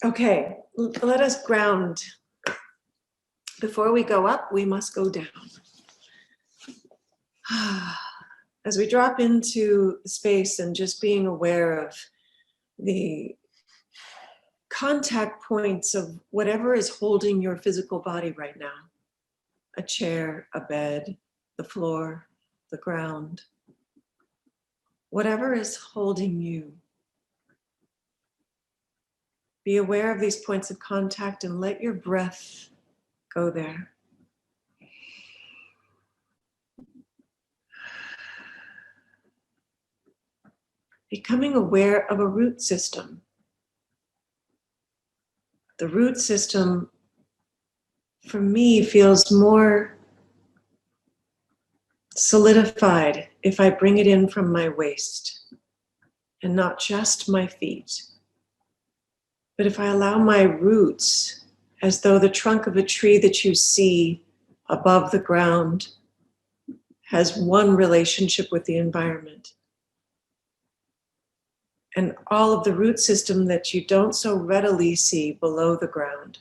Okay, let us ground. Before we go up, we must go down. As we drop into space and just being aware of the contact points of whatever is holding your physical body right now, a chair, a bed, the floor, the ground, whatever is holding you. Be aware of these points of contact and let your breath go there. Becoming aware of a root system. The root system, for me, feels more solidified if I bring it in from my waist and not just my feet. But if I allow my roots, as though the trunk of a tree that you see above the ground has one relationship with the environment, and all of the root system that you don't so readily see below the ground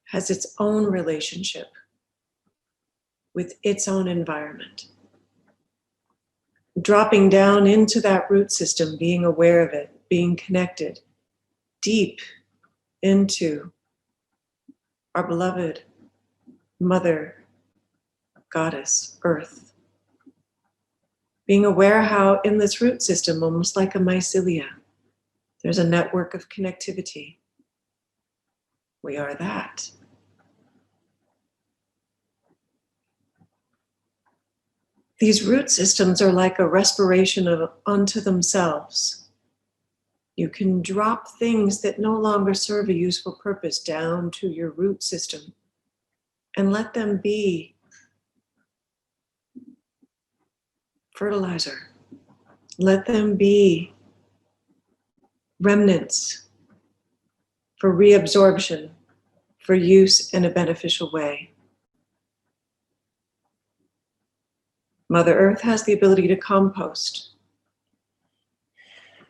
has its own relationship with its own environment. Dropping down into that root system, being aware of it, being connected deep into our beloved Mother, Goddess, Earth. Being aware how in this root system, almost like a mycelia, there's a network of connectivity. We are that. These root systems are like a respiration unto themselves. You can drop things that no longer serve a useful purpose down to your root system and let them be fertilizer. Let them be remnants for reabsorption, for use in a beneficial way. Mother Earth has the ability to compost.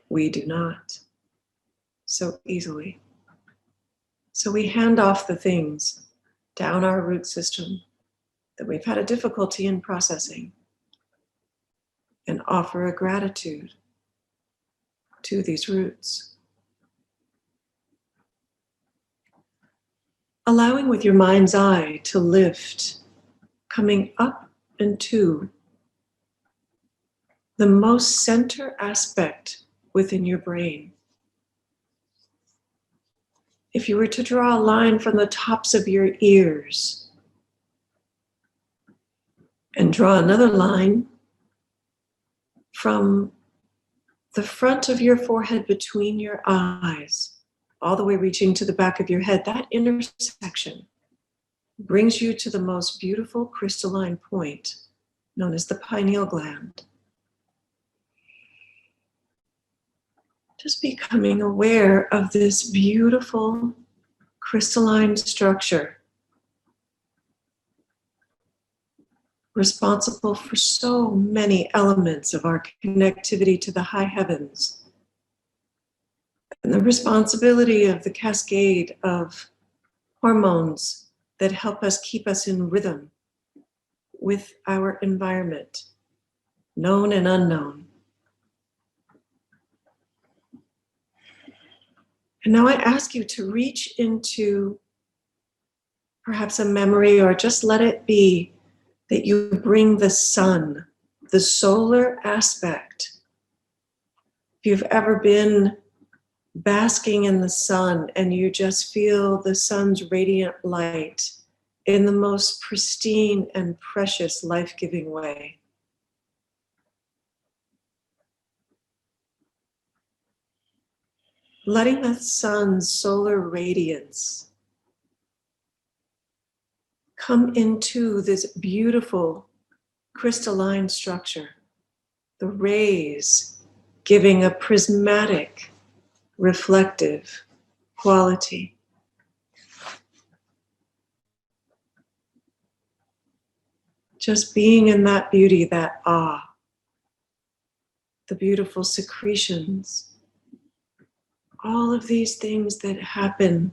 We do not so easily. So we hand off the things down our root system that we've had a difficulty in processing and offer a gratitude to these roots. Allowing with your mind's eye to lift, coming up into the most center aspect within your brain. If you were to draw a line from the tops of your ears and draw another line from the front of your forehead between your eyes, all the way reaching to the back of your head, that intersection brings you to the most beautiful crystalline point known as the pineal gland. Just becoming aware of this beautiful crystalline structure, responsible for so many elements of our connectivity to the high heavens, and the responsibility of the cascade of hormones that help us keep us in rhythm with our environment, known and unknown. And now I ask you to reach into perhaps a memory, or just let it be that you bring the sun, the solar aspect. If you've ever been basking in the sun and you just feel the sun's radiant light in the most pristine and precious life-giving way. Letting the sun's solar radiance come into this beautiful crystalline structure, the rays giving a prismatic, reflective quality. Just being in that beauty, that awe, the beautiful secretions, all of these things that happen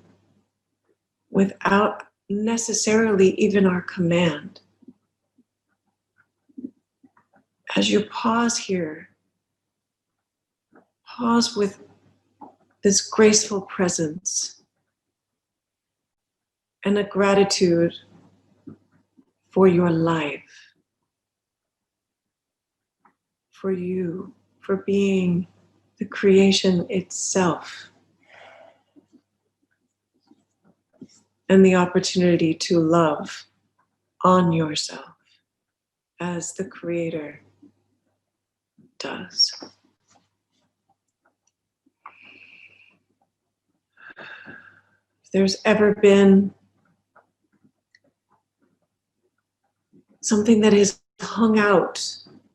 without necessarily even our command. As you pause here, pause with this graceful presence and a gratitude for your life, for you, for being the creation itself, and the opportunity to love on yourself as the Creator does. If there's ever been something that has hung out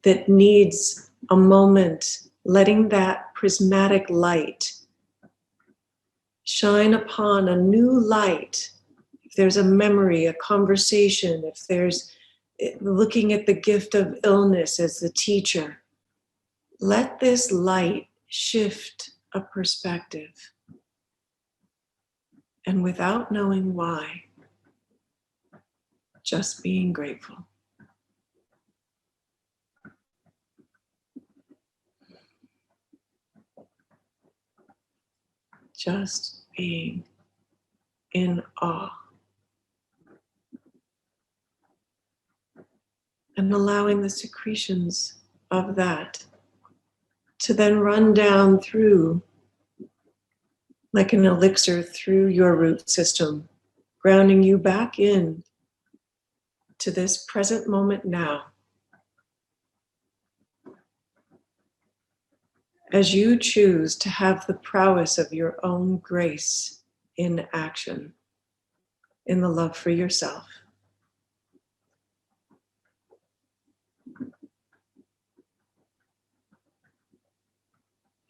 that needs a moment, letting that prismatic light shine upon a new light. If there's a memory, a conversation, if there's looking at the gift of illness as the teacher, let this light shift a perspective. And without knowing why, just being grateful. Just being in awe. And allowing the secretions of that to then run down through, like an elixir, through your root system, grounding you back in to this present moment now. As you choose to have the prowess of your own grace in action, in the love for yourself.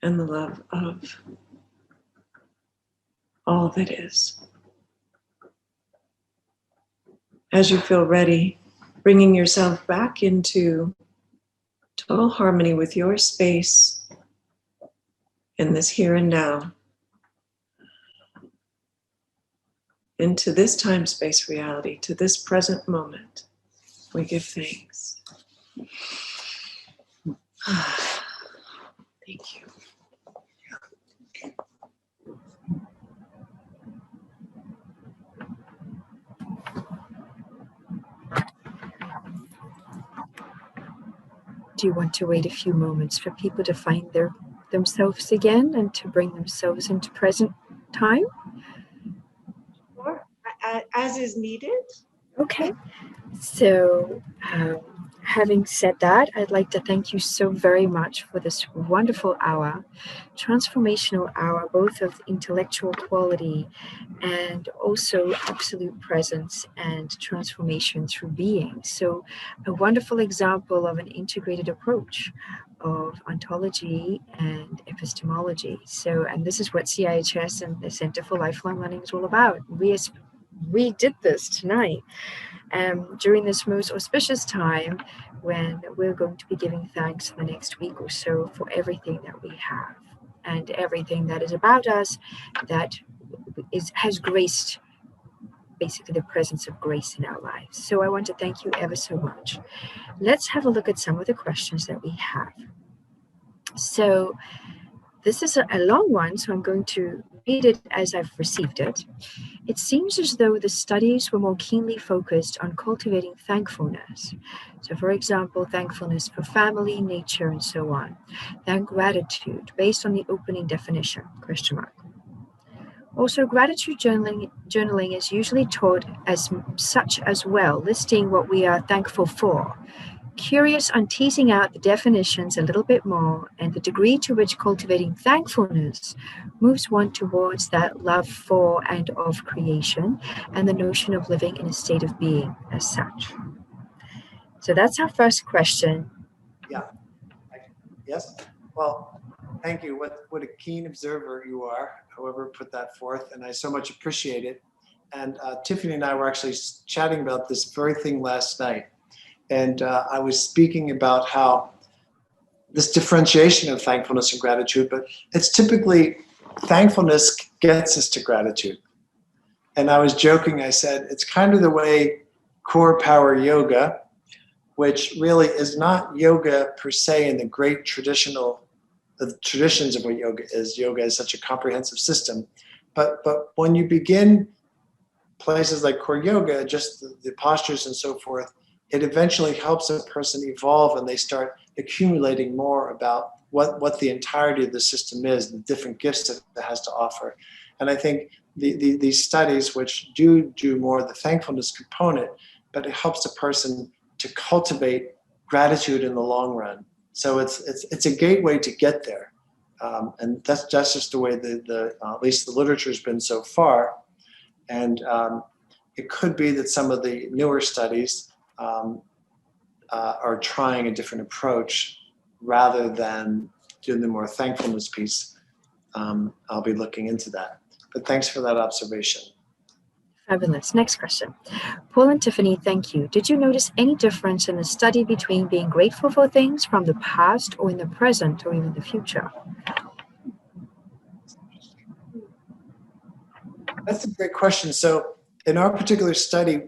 And the love of all that is. As you feel ready, bringing yourself back into total harmony with your space in this here and now, into this time-space reality, to this present moment, we give thanks. Thank you. Do you want to wait a few moments for people to find themselves again and to bring themselves into present time? Or as is needed. Okay. So, having said that, I'd like to thank you so very much for this wonderful hour, transformational hour, both of intellectual quality and also absolute presence and transformation through being. So a wonderful example of an integrated approach of ontology and epistemology. So, and this is what CIHS and the Center for Lifelong Learning is all about. We did this tonight. During this most auspicious time when we're going to be giving thanks for the next week or so for everything that we have and everything that is about us that has graced basically the presence of grace in our lives. So I want to thank you ever so much. Let's have a look at some of the questions that we have. So this is a long one, so I'm going to read it as I've received it, it seems as though the studies were more keenly focused on cultivating thankfulness. So, for example, thankfulness for family, nature, and so on. Then gratitude, based on the opening definition, question mark. Also, gratitude journaling is usually taught as such as well, listing what we are thankful for. Curious on teasing out the definitions a little bit more and the degree to which cultivating thankfulness moves one towards that love for and of creation and the notion of living in a state of being as such. So that's our first question. Yeah. Yes. Well, thank you. What a keen observer you are, however put that forth, and I so much appreciate it. And Tiffany and I were actually chatting about this very thing last night. And I was speaking about how this differentiation of thankfulness and gratitude, but it's typically thankfulness gets us to gratitude. And I was joking, I said, it's kind of the way core power yoga, which really is not yoga per se in the great traditions of what yoga is. Yoga is such a comprehensive system. But when you begin places like core yoga, just the postures and so forth, it eventually helps a person evolve and they start accumulating more about what the entirety of the system is, the different gifts that it has to offer. And I think these studies, which do more of the thankfulness component, but it helps a person to cultivate gratitude in the long run. So it's a gateway to get there. And that's just the way at least the literature has been so far. And it could be that some of the newer studies are trying a different approach rather than doing the more thankfulness piece. I'll be looking into that. But thanks for that observation. Fabulous. Next question. Paul and Tiffany, thank you. Did you notice any difference in the study between being grateful for things from the past or in the present or even the future? That's a great question. So in our particular study,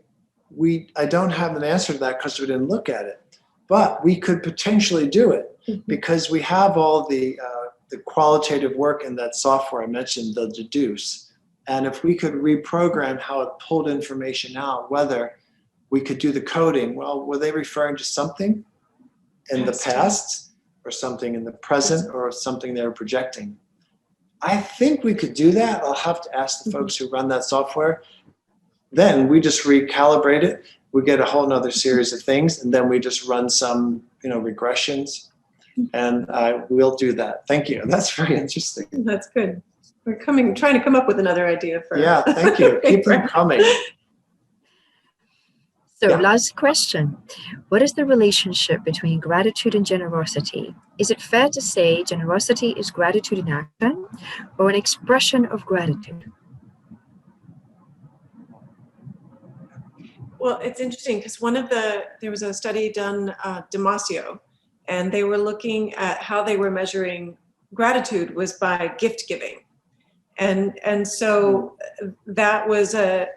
I don't have an answer to that because we didn't look at it, but we could potentially do it because we have all the qualitative work in that software I mentioned, the deduce. And if we could reprogram how it pulled information out, whether we could do the coding, well, were they referring to something in the past or something in the present or something they were projecting? I think we could do that. I'll have to ask the folks who run that software. Then we just recalibrate it. We get a whole nother series of things, and then we just run some, regressions, and we'll do that. Thank you. That's very interesting. That's good. We're trying to come up with another idea for. Yeah, thank you. Keep them coming. So last question. What is the relationship between gratitude and generosity? Is it fair to say generosity is gratitude in action or an expression of gratitude? Well, it's interesting because there was a study done, Damasio, and they were looking at how they were measuring gratitude was by gift giving. And so that was a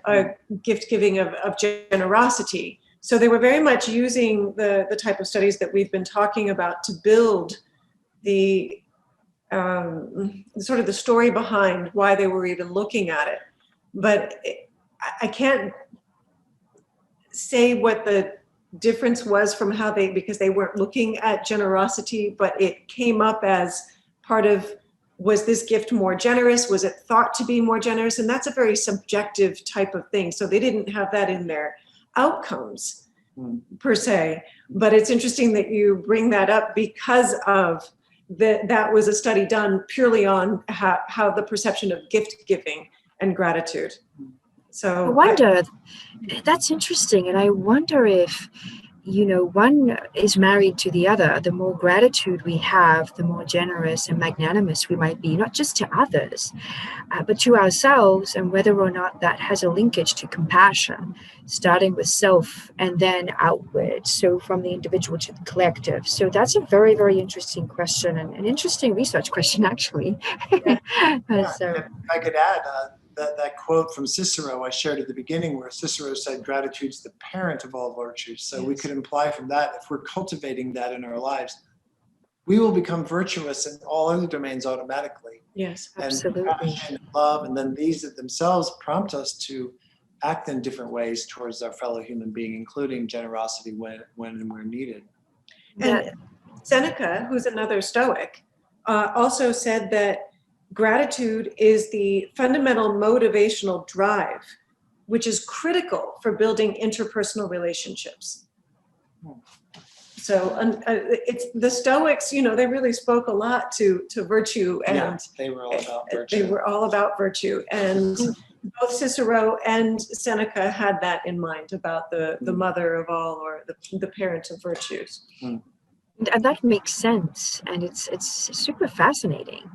gift giving of generosity. So they were very much using the type of studies that we've been talking about to build the sort of the story behind why they were even looking at it. But I can't say what the difference was from because they weren't looking at generosity, but it came up as part of, was this gift more generous? Was it thought to be more generous? And that's a very subjective type of thing. So they didn't have that in their outcomes per se. But it's interesting that you bring that up because of that was a study done purely on how the perception of gift giving and gratitude. So I wonder, that's interesting. And I wonder if, one is married to the other. The more gratitude we have, the more generous and magnanimous we might be, not just to others, but to ourselves, and whether or not that has a linkage to compassion, starting with self and then outward. So from the individual to the collective. So that's a very, very interesting question and an interesting research question, actually. So, if I could add, that quote from Cicero I shared at the beginning, where Cicero said gratitude's the parent of all virtues. So we could imply from that, if we're cultivating that in our lives, we will become virtuous in all other domains automatically. Yes. Absolutely. And compassion and love, and then these themselves prompt us to act in different ways towards our fellow human being, including generosity when and where needed. And Seneca, who's another Stoic, also said that gratitude is the fundamental motivational drive, which is critical for building interpersonal relationships. So it's the Stoics, you know, they really spoke a lot to virtue, and Yeah, they were all about virtue. They were all about virtue, and both Cicero and Seneca had that in mind about the mother of all, or the parent of virtues. And that makes sense, and it's super fascinating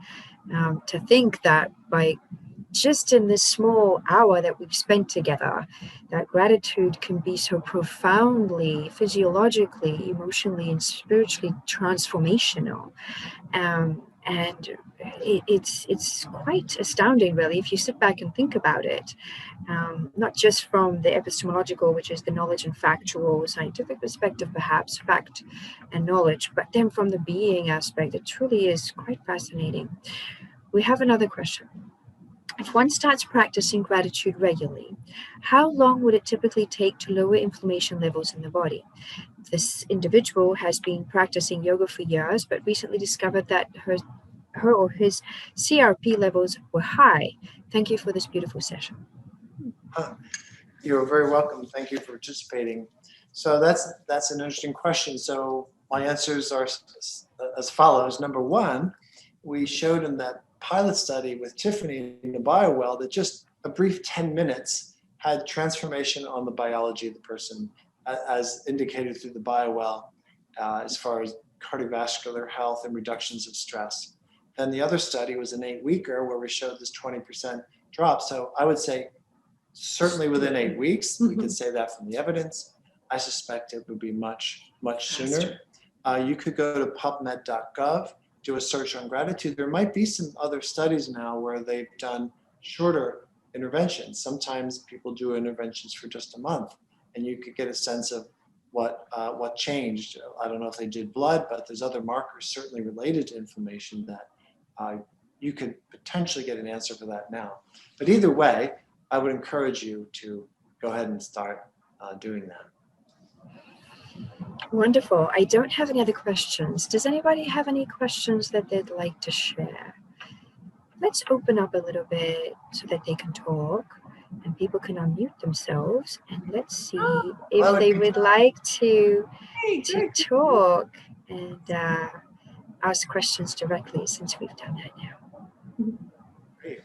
to think that by just in this small hour that we've spent together, that gratitude can be so profoundly, physiologically, emotionally, and spiritually transformational. And it's quite astounding, really, if you sit back and think about it, not just from the epistemological, which is the knowledge and factual, scientific perspective, perhaps, fact and knowledge, but then from the being aspect, it truly is quite fascinating. We have another question. If one starts practicing gratitude regularly, how long would it typically take to lower inflammation levels in the body? This individual has been practicing yoga for years, but recently discovered that her or his CRP levels were high. Thank you for this beautiful session. You're very welcome. Thank you for participating. So that's an interesting question. So my answers are as follows. Number one, we showed in that pilot study with Tiffany in the biowell that just a brief 10 minutes had transformation on the biology of the person, as indicated through the biowell, as far as cardiovascular health and reductions of stress. Then the other study was an 8-weeker where we showed this 20% drop. So I would say certainly within 8 weeks, we could say that from the evidence. I suspect it would be much sooner. You could go to pubmed.gov, do a search on gratitude. There might be some other studies now where they've done shorter interventions. Sometimes people do interventions for just a month, and you could get a sense of what changed. I don't know if they did blood, but there's other markers certainly related to inflammation that you could potentially get an answer for that now. But either way, I would encourage you to go ahead and start doing that. Wonderful. I don't have any other questions. Does anybody have any questions that they'd like to share? Let's open up a little bit so that they can talk and people can unmute themselves, and let's see if they would like to talk and ask questions directly, since we've done that now. Great.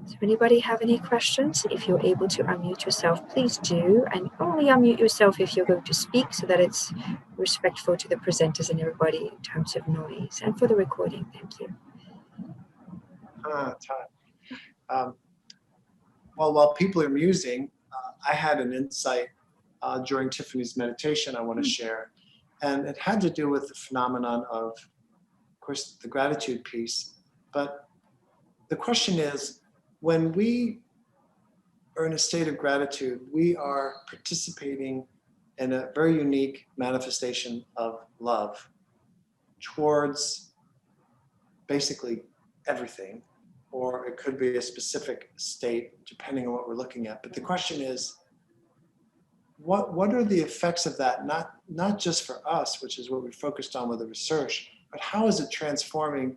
Does anybody have any questions? If you're able to unmute yourself, please do, and only unmute yourself if you're going to speak, so that it's respectful to the presenters and everybody in terms of noise, and for the recording. Thank you. Well, while people are musing, I had an insight during Tiffany's meditation I want to share, and it had to do with the phenomenon of course, the gratitude piece. But the question is, when we are in a state of gratitude, we are participating in a very unique manifestation of love towards basically everything, or it could be a specific state depending on what we're looking at. But the question is, what are the effects of that, not just for us, which is what we focused on with the research, but how is it transforming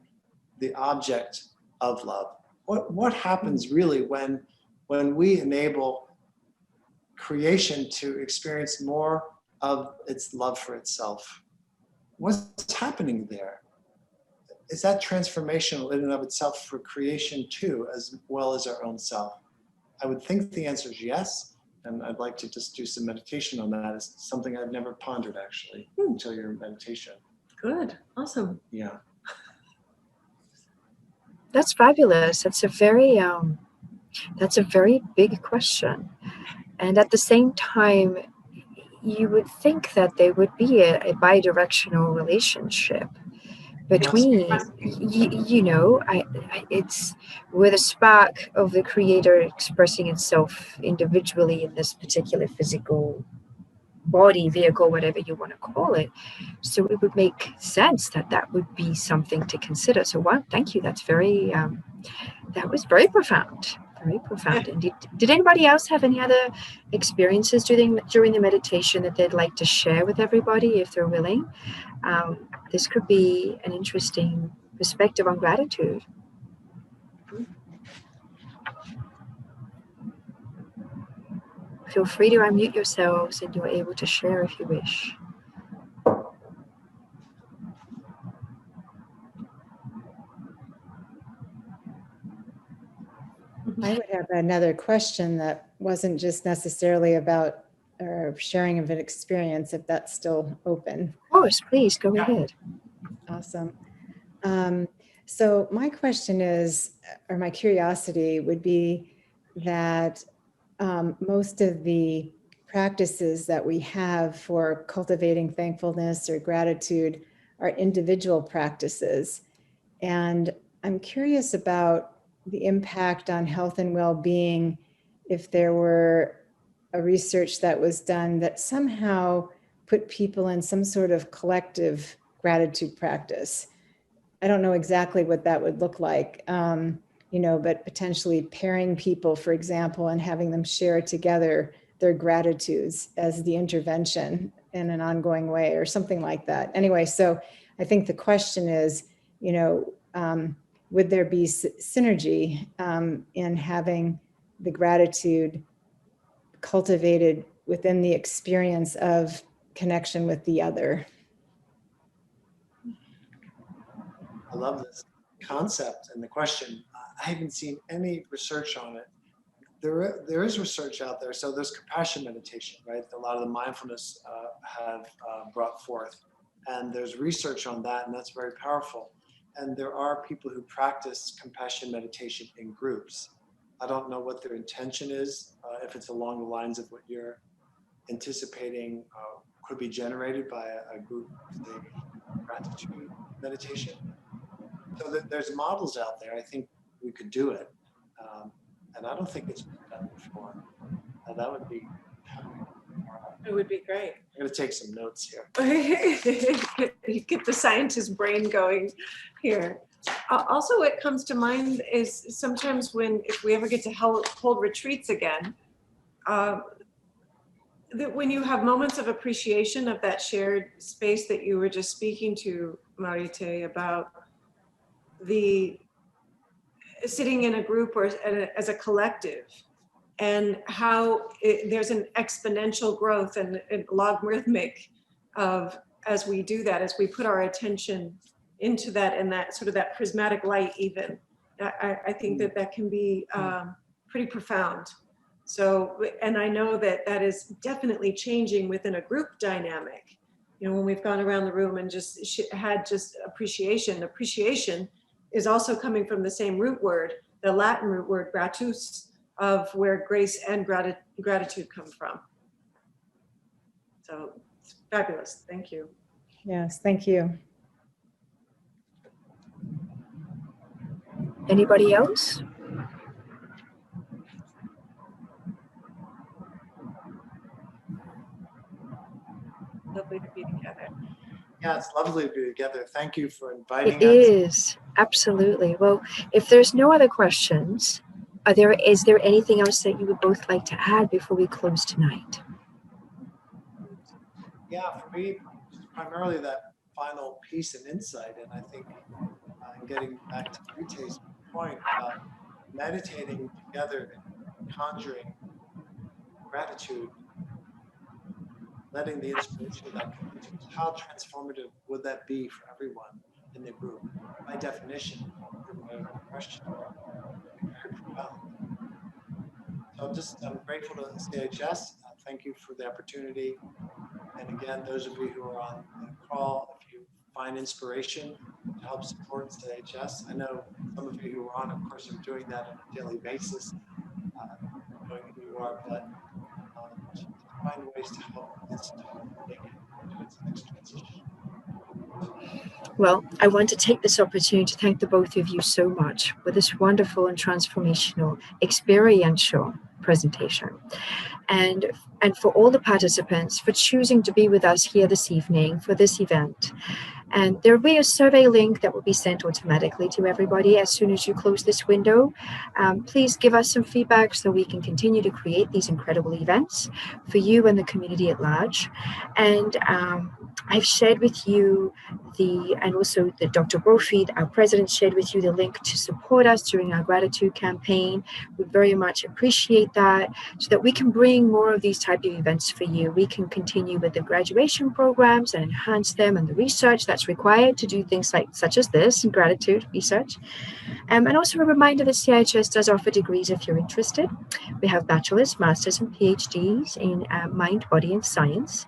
the object of love? What happens really when we enable creation to experience more of its love for itself? What's happening there? Is that transformational in and of itself for creation too, as well as our own self? I would think the answer is yes, and I'd like to just do some meditation on that. It's something I've never pondered actually until your meditation. Good, awesome. Yeah. That's fabulous. That's a very big question. And at the same time, you would think that there would be a bidirectional relationship between, you know, it's with a spark of the creator expressing itself individually in this particular physical body, vehicle, whatever you want to call it. So it would make sense that that would be something to consider. So wow, thank you. That's very, that was very profound. Very profound. And did anybody else have any other experiences during the meditation that they'd like to share with everybody if they're willing? This could be an interesting perspective on gratitude. Feel free to unmute yourselves and you're able to share if you wish. I would have another question that wasn't just necessarily about sharing of an experience, if that's still open. Of course, please go ahead. Awesome. So my question is, or my curiosity would be that most of the practices that we have for cultivating thankfulness or gratitude are individual practices. And I'm curious about the impact on health and well-being if there were a research that was done that somehow put people in some sort of collective gratitude practice. I don't know exactly what that would look like, but potentially pairing people, for example, and having them share together their gratitudes as the intervention in an ongoing way or something like that. Anyway, so I think the question is, would there be synergy in having the gratitude cultivated within the experience of connection with the other? I love this concept and the question. I haven't seen any research on it. There is research out there. So there's compassion meditation, right? A lot of the mindfulness have brought forth. And there's research on that, and that's very powerful. And there are people who practice compassion meditation in groups. I don't know what their intention is, if it's along the lines of what you're anticipating could be generated by a group gratitude meditation. So there's models out there. I think we could do it. And I don't think it's been done before. That would be. It would be great. I'm going to take some notes here. You get the scientist brain going here. Also, what comes to mind is sometimes if we ever get to hold retreats again, that when you have moments of appreciation of that shared space that you were just speaking to, Marite, about the sitting in a group or as a collective, and how there's an exponential growth and logarithmic of as we do that, as we put our attention into that and that sort of that prismatic light even. I think that can be pretty profound. So, and I know that is definitely changing within a group dynamic. When we've gone around the room and just had just appreciation is also coming from the same root word, the Latin root word gratus, of where grace and gratitude come from. So it's fabulous. Thank you. Yes, thank you. Anybody else? Lovely to be together. Yeah, it's lovely to be together. Thank you for inviting us. It is, absolutely. Well, if there's no other questions, is there anything else that you would both like to add before we close tonight? Yeah, for me, just primarily that final piece and insight. And I think getting back to Rite's point about meditating together and conjuring gratitude, letting the inspiration of that come into us, how transformative would that be for everyone in the group? By definition, everyone question. So I'm grateful to CIHS. Thank you for the opportunity. And again, those of you who are on the call, if you find inspiration to help support CIHS, I know some of you who are on, of course, are doing that on a daily basis, knowing who you are, but find ways to help this make it to its next transition. Well, I want to take this opportunity to thank the both of you so much for this wonderful and transformational experiential presentation. And for all the participants for choosing to be with us here this evening for this event. And there will be a survey link that will be sent automatically to everybody as soon as you close this window. Please give us some feedback so we can continue to create these incredible events for you and the community at large. And I've shared with you and also the Dr. Brophy, our president, shared with you the link to support us during our gratitude campaign. We very much appreciate that, so that we can bring more of these type of events for you. We can continue with the graduation programs and enhance them and the research that's required to do things such as this and gratitude research. And also a reminder that CIHS does offer degrees if you're interested. We have bachelor's, master's, and PhDs in mind, body, and science.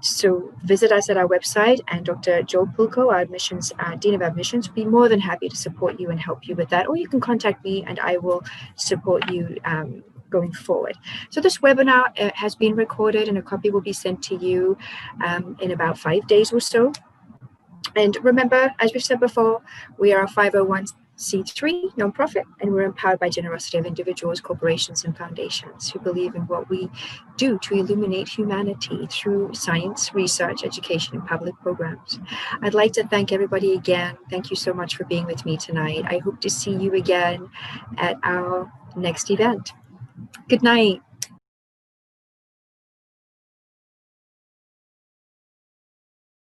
So visit us at our website, and Dr. Joe Pulko, our admissions, Dean of Admissions, will be more than happy to support you and help you with that. Or you can contact me and I will support you going forward. So this webinar has been recorded and a copy will be sent to you in about 5 days or so. And remember, as we've said before, we are a 501c3 nonprofit, and we're empowered by generosity of individuals, corporations, and foundations who believe in what we do to illuminate humanity through science, research, education, and public programs. I'd like to thank everybody again. Thank you so much for being with me tonight. I hope to see you again at our next event. Good night.